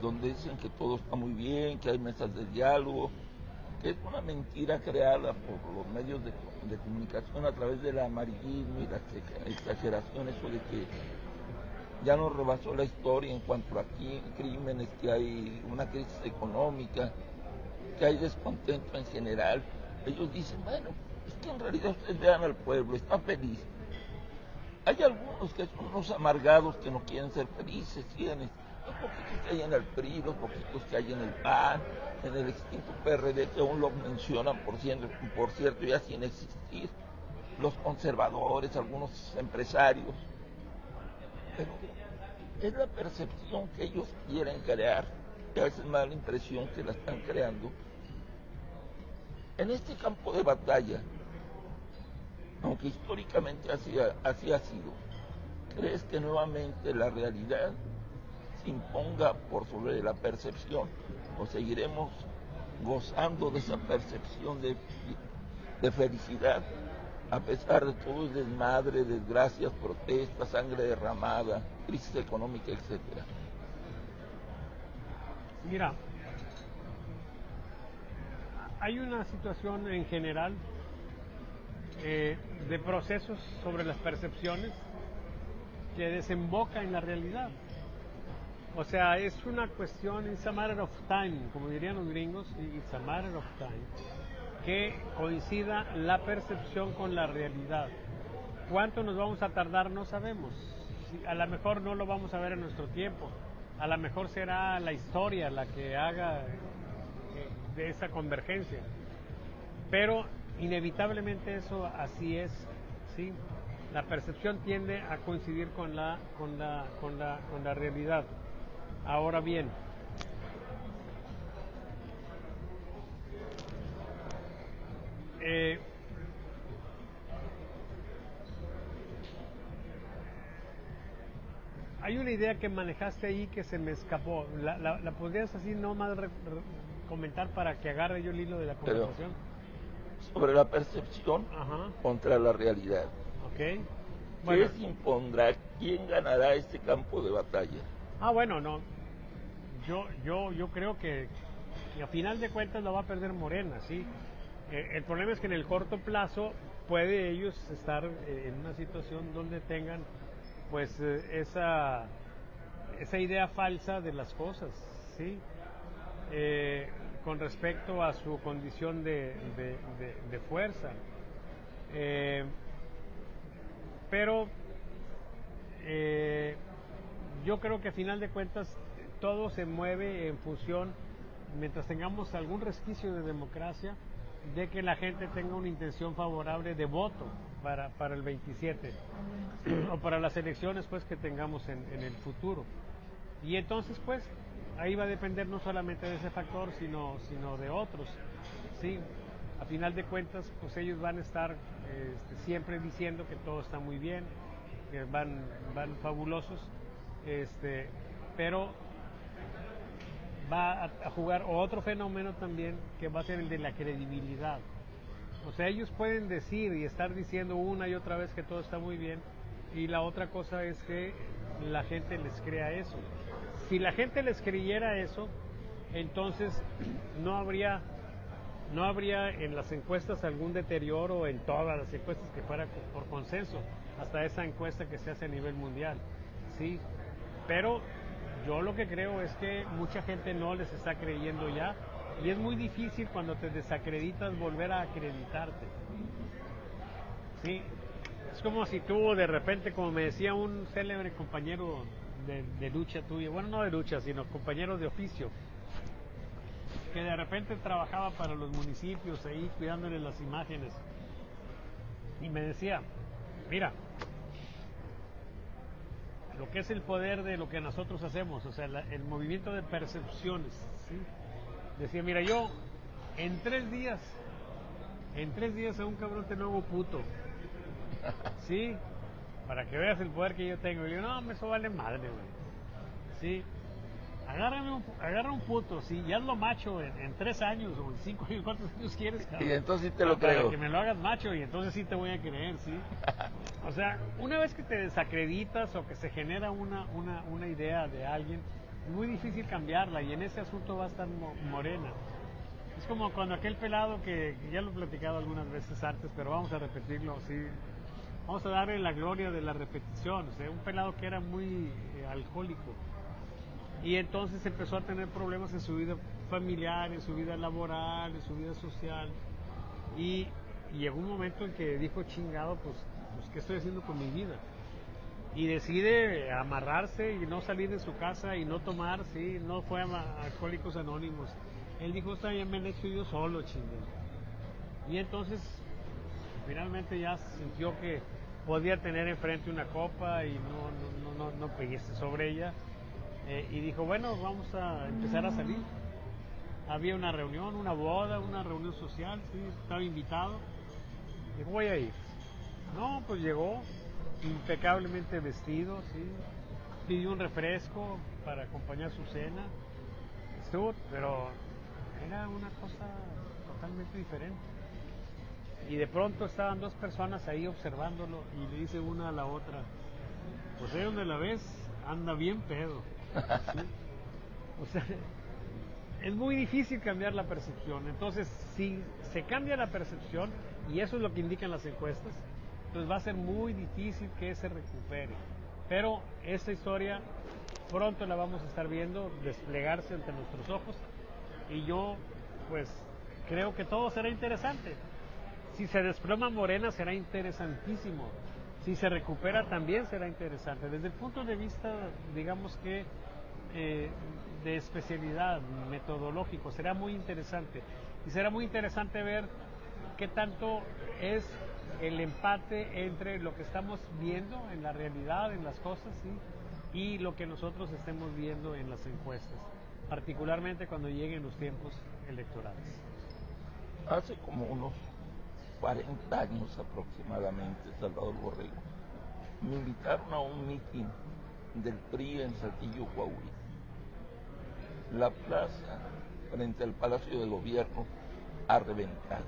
donde dicen que todo está muy bien, que hay mesas de diálogo, que es una mentira creada por los medios de comunicación a través del amarillismo y la exageración, eso de que ya nos rebasó la historia en cuanto a crímenes, que hay una crisis económica, que hay descontento en general. Ellos dicen, bueno, es que en realidad ustedes vean al pueblo, está feliz. Hay algunos que son unos amargados que no quieren ser felices, tienen los poquitos que hay en el PRI, los poquitos que hay en el PAN, en el extinto PRD, que aún lo mencionan, por cierto, ya sin existir, los conservadores, algunos empresarios. Pero es la percepción que ellos quieren crear, que a veces me da la impresión que la están creando. En este campo de batalla, aunque históricamente así ha sido, ¿crees que nuevamente la realidad se imponga por sobre la percepción? ¿O seguiremos gozando de esa percepción de felicidad, a pesar de todo el desmadre, desgracias, protestas, sangre derramada, crisis económica, etcétera? Mira, hay una situación en general de procesos sobre las percepciones que desemboca en la realidad. O sea, es una cuestión, it's a matter of time, como dirían los gringos, it's a matter of time, que coincida la percepción con la realidad. ¿Cuánto nos vamos a tardar? No sabemos. A lo mejor no lo vamos a ver en nuestro tiempo. A lo mejor será la historia la que haga de esa convergencia. Pero inevitablemente eso así es, ¿sí? La percepción tiende a coincidir con la realidad. Ahora bien, hay una idea que manejaste ahí que se me escapó. ¿La podrías así no más comentar para que agarre yo el hilo de la conversación? Sobre la percepción contra la realidad. Okay. Bueno. ¿Qué se impondrá? ¿Quién ganará este campo de batalla? Bueno, no. Yo creo que a final de cuentas lo va a perder Morena, ¿sí? El problema es que en el corto plazo puede ellos estar en una situación donde tengan pues esa idea falsa de las cosas, ¿sí? Con respecto a su condición de fuerza. Pero yo creo que a final de cuentas todo se mueve en función, mientras tengamos algún resquicio de democracia, de que la gente tenga una intención favorable de voto para el 27 o para las elecciones pues que tengamos en el futuro. Y entonces pues ahí va a depender no solamente de ese factor sino de otros, ¿sí? A final de cuentas pues ellos van a estar siempre diciendo que todo está muy bien, que van fabulosos, pero va a jugar otro fenómeno también que va a ser el de la credibilidad. O sea, ellos pueden decir y estar diciendo una y otra vez que todo está muy bien, y la otra cosa es que la gente les crea eso. Si la gente les creyera eso, entonces no habría en las encuestas algún deterioro en todas las encuestas que fuera por consenso, hasta esa encuesta que se hace a nivel mundial, ¿sí? Pero yo lo que creo es que mucha gente no les está creyendo ya, y es muy difícil cuando te desacreditas volver a acreditarte, ¿sí? Es como si tú de repente, como me decía un célebre compañero de lucha tuyo, bueno, no de lucha, sino compañero de oficio, que de repente trabajaba para los municipios ahí cuidándoles las imágenes, y me decía, mira, lo que es el poder de lo que nosotros hacemos, o sea, el movimiento de percepciones, ¿sí? Decía, mira, yo en 3 días a un cabrón te lo hago puto, ¿sí? Para que veas el poder que yo tengo. Y yo, no, eso vale madre, güey, ¿sí? Agarra un puto, ¿sí? Ya hazlo macho en 3 años o en 5 años, ¿cuántos años quieres, cabrón? Y entonces sí te lo Para creo. que me lo hagas macho y entonces sí te voy a creer, ¿sí? O sea, una vez que te desacreditas o que se genera una idea de alguien, es muy difícil cambiarla, y en ese asunto va a estar Morena. Es como cuando aquel pelado que ya lo he platicado algunas veces antes, pero vamos a repetirlo, ¿sí? Vamos a darle la gloria de la repetición. O sea, un pelado que era muy alcohólico, y entonces empezó a tener problemas en su vida familiar, en su vida laboral, en su vida social, y llegó un momento en que dijo, chingado, pues ¿qué estoy haciendo con mi vida? Y decide amarrarse y no salir de su casa y no tomar, ¿sí? No fue a Alcohólicos Anónimos. Él dijo, esta ya me la he hecho yo solo, chingado. Y entonces finalmente ya sintió que podía tener enfrente una copa y no peguese sobre ella, y dijo, bueno, vamos a empezar a salir. Había una reunión, una boda, una reunión social, ¿sí? Estaba invitado. Dijo, voy a ir. No, pues llegó impecablemente vestido, ¿sí? Pidió un refresco para acompañar su cena. Estuvo, pero era una cosa totalmente diferente. Y de pronto estaban 2 personas ahí observándolo, y le dice una a la otra, pues ahí donde la ves, anda bien pedo, ¿sí? O sea, es muy difícil cambiar la percepción. Entonces, si se cambia la percepción, y eso es lo que indican las encuestas, pues va a ser muy difícil que se recupere. Pero esta historia pronto la vamos a estar viendo desplegarse ante nuestros ojos, y yo pues creo que todo será interesante. Si se desploma Morena será interesantísimo, si se recupera también será interesante, desde el punto de vista, digamos que de especialidad, metodológico, será muy interesante. Y será muy interesante ver qué tanto es el empate entre lo que estamos viendo en la realidad, en las cosas, ¿sí? Y lo que nosotros estemos viendo en las encuestas, particularmente cuando lleguen los tiempos electorales. Hace como unos 40 años aproximadamente, Salvador Borrego, me invitaron a un mitin del PRI en Saltillo, Coahuila. La plaza frente al Palacio de Gobierno a reventar.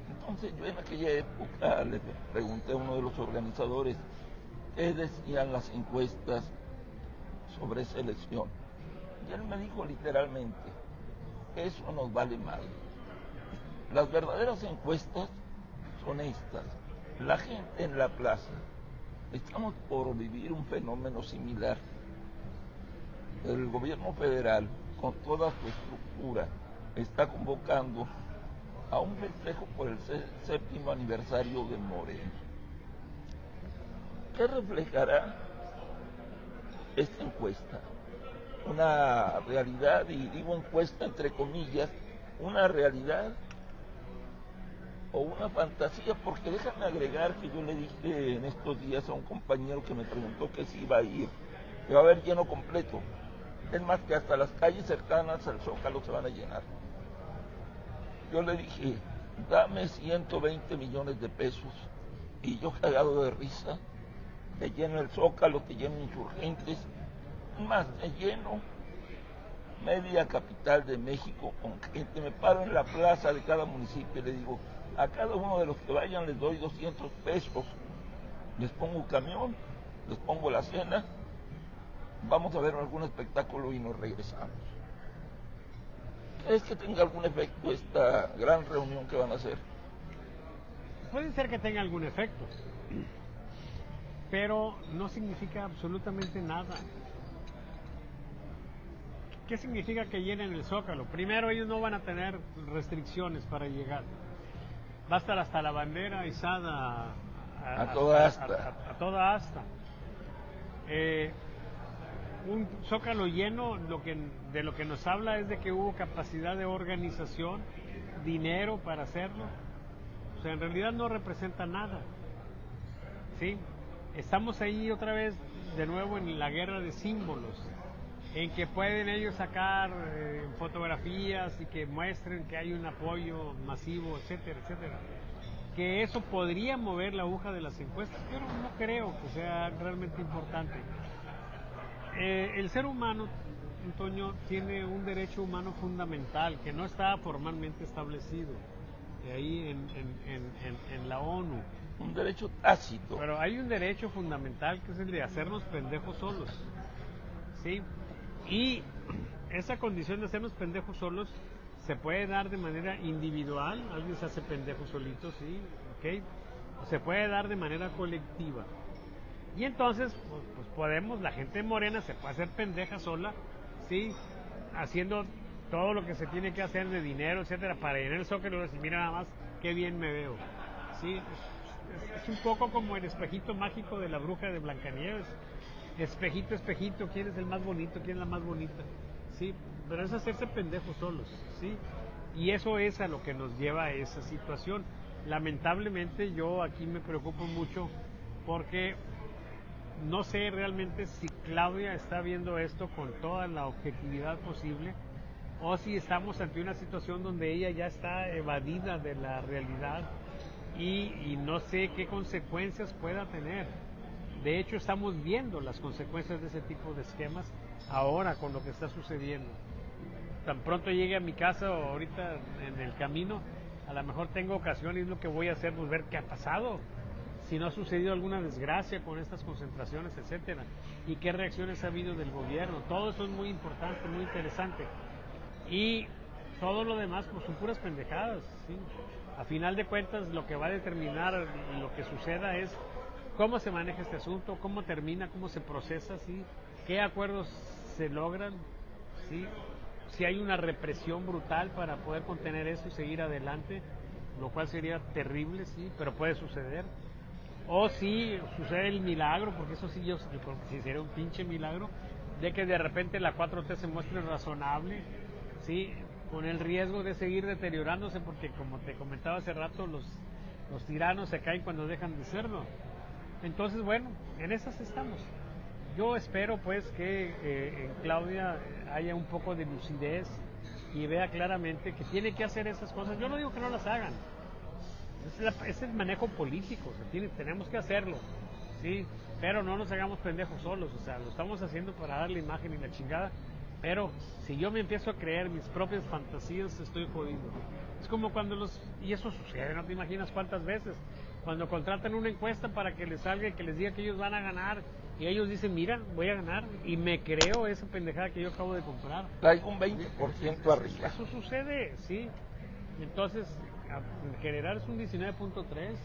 Entonces yo en aquella época le pregunté a uno de los organizadores qué decían las encuestas sobre esa elección. Y él me dijo literalmente, eso nos vale mal. Las verdaderas encuestas son estas. La gente en la plaza, estamos por vivir un fenómeno similar. El gobierno federal, con toda su estructura, está convocando a un festejo por el 7º aniversario de Morena. ¿Qué reflejará esta encuesta? Una realidad, y digo encuesta entre comillas, una realidad o una fantasía, porque déjame agregar que yo le dije en estos días a un compañero que me preguntó que si iba a ir, que va a haber lleno completo. Es más, que hasta las calles cercanas al Zócalo se van a llenar. Yo le dije, dame 120 millones de pesos y yo, cagado de risa, te lleno el Zócalo, te lleno Insurgentes, más te lleno media capital de México con gente. Me paro en la plaza de cada municipio y le digo, a cada uno de los que vayan les doy 200 pesos, les pongo un camión, les pongo la cena, vamos a ver algún espectáculo y nos regresamos. ¿Crees que tenga algún efecto esta gran reunión que van a hacer? Puede ser que tenga algún efecto, pero no significa absolutamente nada. ¿Qué significa que llenen el Zócalo? Primero, ellos no van a tener restricciones para llegar. Va a estar hasta la bandera izada a toda asta. A toda asta. Un Zócalo lleno, de lo que nos habla es de que hubo capacidad de organización, dinero para hacerlo. O sea, en realidad no representa nada. ¿Sí? Estamos ahí otra vez, de nuevo, en la guerra de símbolos, en que pueden ellos sacar fotografías y que muestren que hay un apoyo masivo, etcétera, etcétera. Que eso podría mover la aguja de las encuestas, pero no creo que sea realmente importante. El ser humano, Antonio, tiene un derecho humano fundamental que no está formalmente establecido ahí en la ONU. Un derecho tácito. Pero hay un derecho fundamental que es el de hacernos pendejos solos, ¿sí? Y esa condición de hacernos pendejos solos se puede dar de manera individual, alguien se hace pendejo solito, ¿sí? ¿Ok? O se puede dar de manera colectiva. Y entonces, pues podemos, la gente morena se puede hacer pendeja sola, ¿sí? Haciendo todo lo que se tiene que hacer de dinero, etcétera, para llenar el Zócalo y decir, mira nada más, qué bien me veo, ¿sí? Es un poco como el espejito mágico de la bruja de Blancanieves. Espejito, espejito, ¿quién es el más bonito? ¿Quién es la más bonita? ¿Sí? Pero es hacerse pendejos solos, ¿sí? Y eso es a lo que nos lleva a esa situación. Lamentablemente yo aquí me preocupo mucho porque no sé realmente si Claudia está viendo esto con toda la objetividad posible o si estamos ante una situación donde ella ya está evadida de la realidad y no sé qué consecuencias pueda tener. De hecho, estamos viendo las consecuencias de ese tipo de esquemas ahora con lo que está sucediendo. Tan pronto llegue a mi casa o ahorita en el camino, a lo mejor tengo ocasión y es lo que voy a hacer, pues ver qué ha pasado, si no ha sucedido alguna desgracia con estas concentraciones, etcétera, y qué reacciones ha habido del gobierno. Todo eso es muy importante, muy interesante. Y todo lo demás pues son puras pendejadas, ¿sí? A final de cuentas lo que va a determinar lo que suceda es cómo se maneja este asunto, cómo termina, cómo se procesa, ¿sí? Qué acuerdos se logran, ¿sí? Si hay una represión brutal para poder contener eso y seguir adelante, lo cual sería terrible, ¿sí? Pero puede suceder. O si sucede el milagro, porque eso sí yo creo que sí sería un pinche milagro, de que de repente la 4T se muestre razonable, ¿sí? Con el riesgo de seguir deteriorándose, porque como te comentaba hace rato, los tiranos se caen cuando dejan de serlo. Entonces, bueno, en esas estamos. Yo espero pues que en Claudia haya un poco de lucidez y vea claramente que tiene que hacer esas cosas. Yo no digo que no las hagan. Es el manejo político, tenemos que hacerlo, ¿sí? Pero no nos hagamos pendejos solos, o sea, lo estamos haciendo para darle imagen y la chingada, pero si yo me empiezo a creer mis propias fantasías, estoy jodido. Es como cuando y eso sucede, no te imaginas cuántas veces, cuando contratan una encuesta para que les salga y que les diga que ellos van a ganar, y ellos dicen, mira, voy a ganar, y me creo esa pendejada que yo acabo de comprar. Traigo un 20% arriba. Eso sucede, sí. Entonces, en general es un 19.3.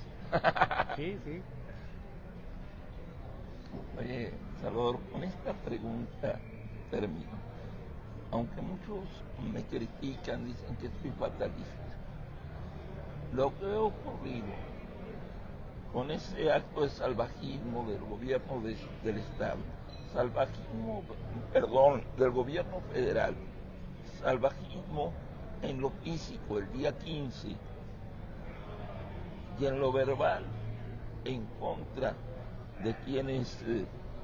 Sí, sí. Oye, Salvador, con esta pregunta termino. Aunque muchos me critican, dicen que soy fatalista, lo que ha ocurrido con ese acto de salvajismo del gobierno del Estado, salvajismo, perdón, del gobierno federal, salvajismo en lo físico el día 15 y en lo verbal en contra de quienes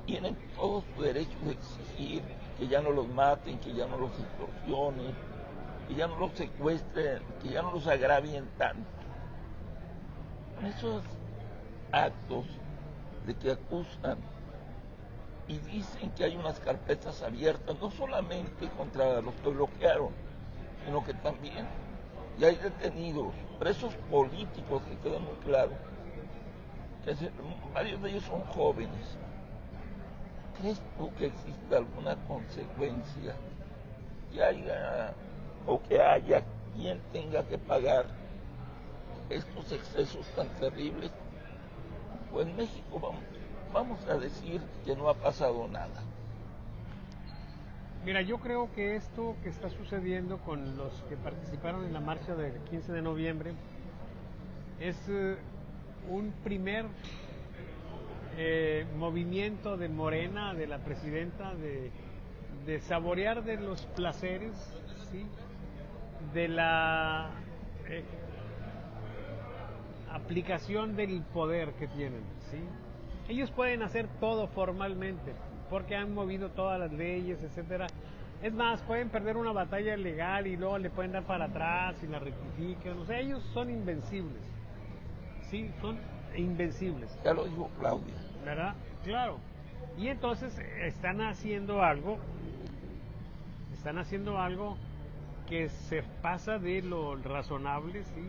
tienen todo su derecho de exigir que ya no los maten, que ya no los extorsionen, que ya no los secuestren, que ya no los agravien tanto. Con esos actos de que acusan y dicen que hay unas carpetas abiertas, no solamente contra los que bloquearon, sino que también ya hay detenidos, presos políticos, que queda muy claro, que varios de ellos son jóvenes. ¿Crees tú que existe alguna consecuencia que haya o que haya quien tenga que pagar estos excesos tan terribles? Pues en México vamos a decir que no ha pasado nada. Mira, yo creo que esto que está sucediendo con los que participaron en la marcha del 15 de noviembre es un primer movimiento de Morena, de la presidenta, de saborear de los placeres, ¿sí? De la aplicación del poder que tienen, ¿sí? Ellos pueden hacer todo formalmente, porque han movido todas las leyes, etcétera. Es más, pueden perder una batalla legal y luego le pueden dar para atrás y la rectifican. O sea, ellos son invencibles. Sí, son invencibles. Ya lo dijo Claudia. ¿Verdad? Claro. Y entonces están haciendo algo que se pasa de lo razonable, ¿sí?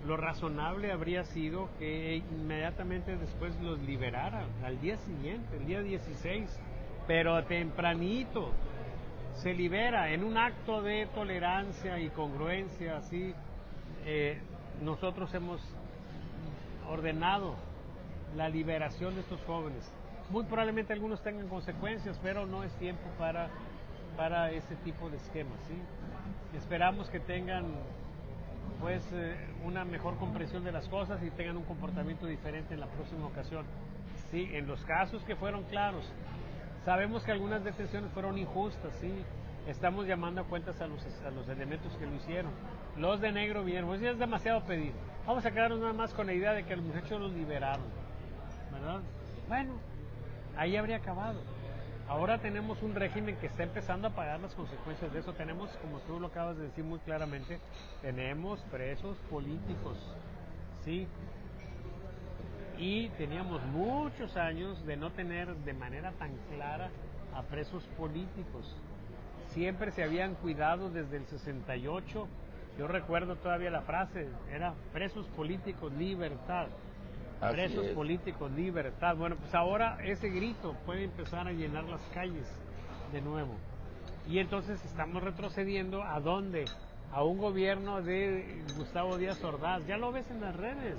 Lo razonable habría sido que inmediatamente después los liberaran, al día siguiente, el día 16, pero tempranito se libera en un acto de tolerancia y congruencia, así. Nosotros hemos ordenado la liberación de estos jóvenes. Muy probablemente algunos tengan consecuencias, pero no es tiempo para ese tipo de esquemas, ¿sí? Esperamos que tengan pues una mejor comprensión de las cosas y tengan un comportamiento diferente en la próxima ocasión. Sí, en los casos que fueron claros, sabemos que algunas detenciones fueron injustas, sí. Estamos llamando a cuentas a los elementos que lo hicieron. Los de negro vinieron, pues ya es demasiado pedir. Vamos a quedarnos nada más con la idea de que los muchachos los liberaron, ¿verdad? Bueno, ahí habría acabado. Ahora tenemos un régimen que está empezando a pagar las consecuencias de eso. Tenemos, como tú lo acabas de decir muy claramente, tenemos presos políticos, ¿sí? Y teníamos muchos años de no tener de manera tan clara a presos políticos. Siempre se habían cuidado desde el 68. Yo recuerdo todavía la frase, era presos políticos, libertad. Presos políticos, libertad. Bueno, pues ahora ese grito puede empezar a llenar las calles de nuevo. Y entonces estamos retrocediendo ¿a dónde? A un gobierno de Gustavo Díaz Ordaz. Ya lo ves en las redes.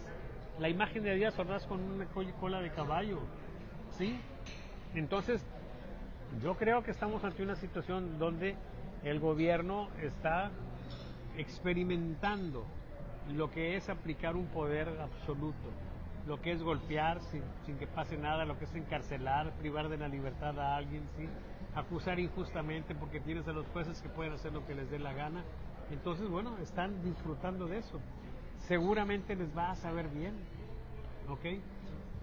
La imagen de Díaz Ordaz con una cola de caballo. ¿Sí? Entonces, yo creo que estamos ante una situación donde el gobierno está experimentando lo que es aplicar un poder absoluto, lo que es golpear sin que pase nada, lo que es encarcelar, privar de la libertad a alguien, ¿sí? Acusar injustamente porque tienes a los jueces que pueden hacer lo que les dé la gana. Entonces, bueno, están disfrutando de eso. Seguramente les va a saber bien, ¿ok?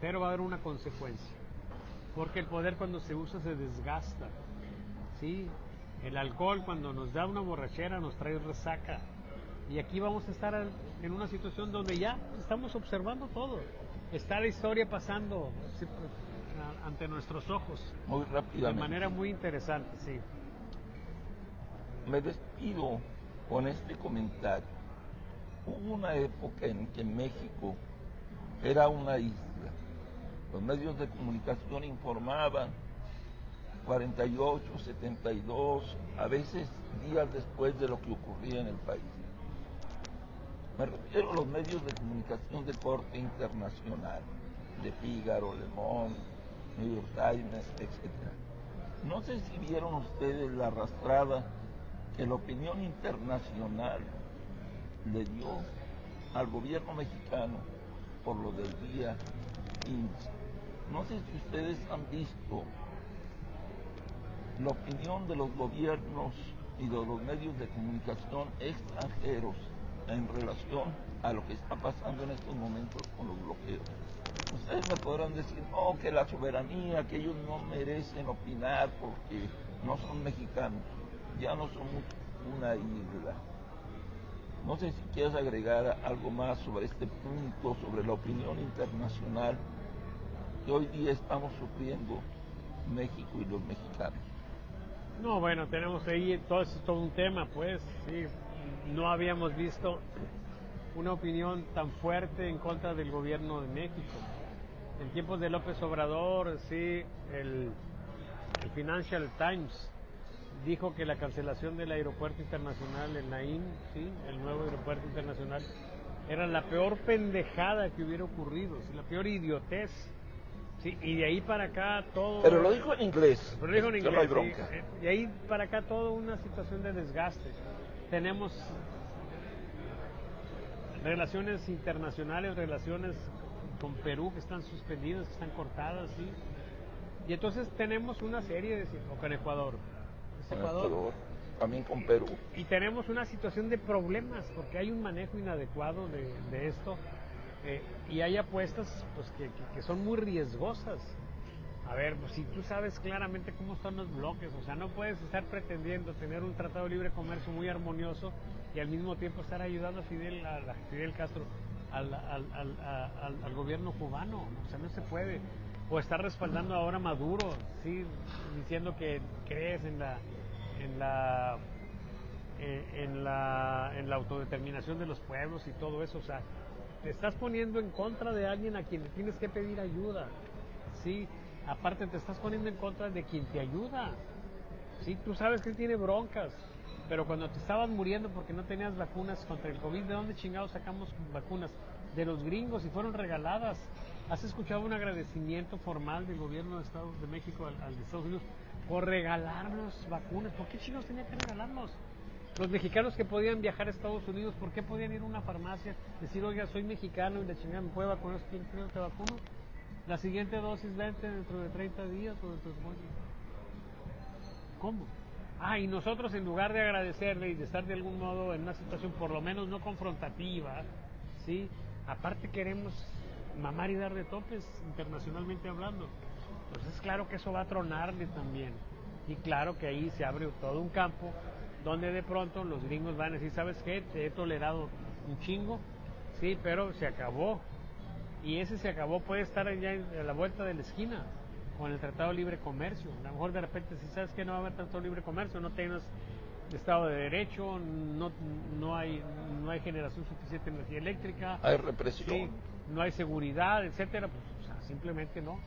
Pero va a haber una consecuencia. Porque el poder cuando se usa se desgasta, ¿sí? El alcohol cuando nos da una borrachera nos trae resaca. Y aquí vamos a estar en una situación donde ya estamos observando todo. Está la historia pasando ante nuestros ojos. Muy rápidamente. De manera muy interesante, sí. Me despido con este comentario. Hubo una época en que México era una isla. Los medios de comunicación informaban 48, 72, a veces días después de lo que ocurría en el país. Me refiero a los medios de comunicación de corte internacional, de Fígaro, Le Monde, New York Times, etc. No sé si vieron ustedes la arrastrada que la opinión internacional le dio al gobierno mexicano por lo del día 15. No sé si ustedes han visto la opinión de los gobiernos y de los medios de comunicación extranjeros en relación a lo que está pasando en estos momentos con los bloqueos. Ustedes me podrán decir, no, que la soberanía, que ellos no merecen opinar porque no son mexicanos, ya no somos una isla. No sé si quieres agregar algo más sobre este punto, sobre la opinión internacional que hoy día estamos sufriendo México y los mexicanos. No, bueno, tenemos ahí todo un tema, pues, sí. No habíamos visto una opinión tan fuerte en contra del gobierno de México. En tiempos de López Obrador, sí, el Financial Times dijo que la cancelación del aeropuerto internacional en Naín, sí, el nuevo aeropuerto internacional, era la peor pendejada que hubiera ocurrido, sí, la peor idiotez. Sí, y de ahí para acá todo... Pero lo dijo en inglés. Pero lo dijo en inglés, no hay bronca. sí. De ahí para acá toda una situación de desgaste. Tenemos relaciones internacionales, relaciones con Perú, que están suspendidas, que están cortadas, ¿sí? Y entonces tenemos una serie de... o con Ecuador. Con Ecuador, también con Perú. Y tenemos una situación de problemas, porque hay un manejo inadecuado de esto, y hay apuestas pues que son muy riesgosas. A ver, pues si tú sabes claramente cómo son los bloques, o sea, no puedes estar pretendiendo tener un tratado de libre comercio muy armonioso y al mismo tiempo estar ayudando a Fidel Castro, al gobierno cubano, o sea, no se puede. O estar respaldando ahora a Maduro, sí, diciendo que crees en la autodeterminación de los pueblos y todo eso, o sea, te estás poniendo en contra de alguien a quien le tienes que pedir ayuda, sí, aparte te estás poniendo en contra de quien te ayuda, sí, tú sabes que él tiene broncas, pero cuando te estabas muriendo porque no tenías vacunas contra el COVID, ¿de dónde chingados sacamos vacunas? De los gringos y fueron regaladas. ¿Has escuchado un agradecimiento formal del gobierno de Estados de México al de Estados Unidos por regalarnos vacunas? ¿Por qué chingados tenía que regalarnos? Los mexicanos que podían viajar a Estados Unidos, ¿por qué podían ir a una farmacia, decir, oiga, soy mexicano y la chingada me puede vacunar? ¿Quién creo que te vacuno? La siguiente dosis vente dentro de 30 días o dentro de... ¿Cómo? Ah, y nosotros en lugar de agradecerle y de estar de algún modo en una situación por lo menos no confrontativa, ¿sí? Aparte queremos mamar y dar de topes internacionalmente hablando. Entonces claro que eso va a tronarle también. Y claro que ahí se abre todo un campo donde de pronto los gringos van a decir, ¿sabes qué? Te he tolerado un chingo, sí, pero se acabó. Y ese se acabó puede estar ya a la vuelta de la esquina con el Tratado de Libre Comercio. A lo mejor de repente si sabes que no va a haber Tratado de Libre Comercio, no tienes Estado de Derecho, no hay generación suficiente de energía eléctrica, hay represión, sí, no hay seguridad, etcétera, pues o sea, simplemente no,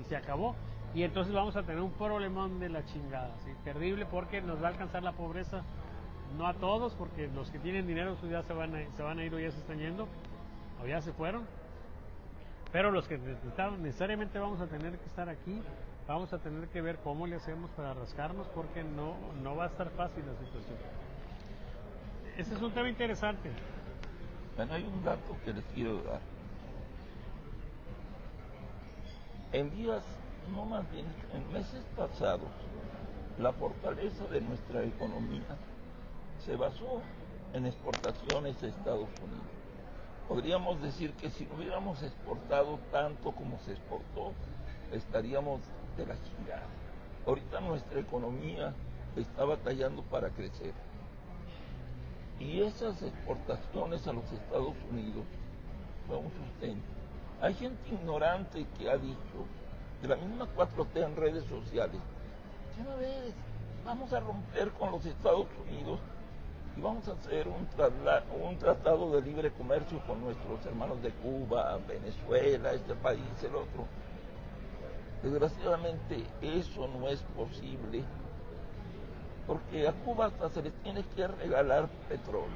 y se acabó. Y entonces vamos a tener un problemón de la chingada, ¿sí? Terrible, porque nos va a alcanzar la pobreza, no a todos, porque los que tienen dinero ya se van a ir o ya se están yendo, o ya se fueron, pero los que necesariamente vamos a tener que estar aquí, vamos a tener que ver cómo le hacemos para rascarnos, porque no va a estar fácil la situación. Ese es un tema interesante. Bueno, hay un dato que les quiero dar. En días, no más bien, en meses pasados, la fortaleza de nuestra economía se basó en exportaciones a Estados Unidos. Podríamos decir que si no hubiéramos exportado tanto como se exportó, estaríamos de la chingada. Ahorita nuestra economía está batallando para crecer. Y esas exportaciones a los Estados Unidos fue un sustento. Hay gente ignorante que ha dicho, de la misma 4T en redes sociales, ya no ves, vamos a romper con los Estados Unidos y vamos a hacer un tratado de libre comercio con nuestros hermanos de Cuba, Venezuela, este país, el otro. Desgraciadamente eso no es posible, porque a Cuba hasta se les tiene que regalar petróleo,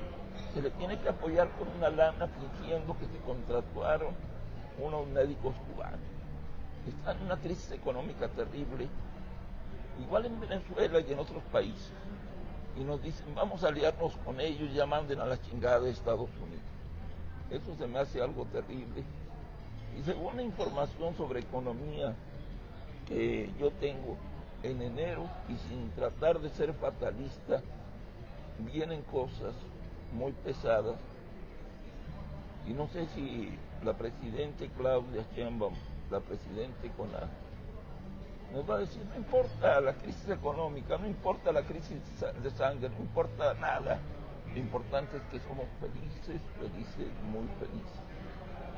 se le tiene que apoyar con una lana fingiendo que se contrataron unos médicos cubanos. Están en una crisis económica terrible, igual en Venezuela y en otros países. Y nos dicen, vamos a aliarnos con ellos, ya manden a la chingada de Estados Unidos. Eso se me hace algo terrible. Y según la información sobre economía que yo tengo, en enero, y sin tratar de ser fatalista, vienen cosas muy pesadas. Y no sé si la presidenta Claudia Sheinbaum, la presidenta CONAF, nos va a decir, no importa la crisis económica, no importa la crisis de sangre, no importa nada. Lo importante es que somos felices, muy felices.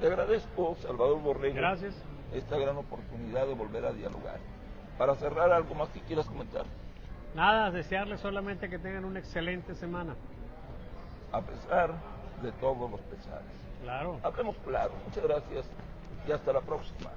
Te agradezco, Salvador Borrego, Gracias. esta gran oportunidad de volver a dialogar. Para cerrar, ¿algo más que quieras comentar? Nada, desearles solamente que tengan una excelente semana. A pesar de todos los pesares. Claro. Hablemos claro. Muchas gracias y hasta la próxima.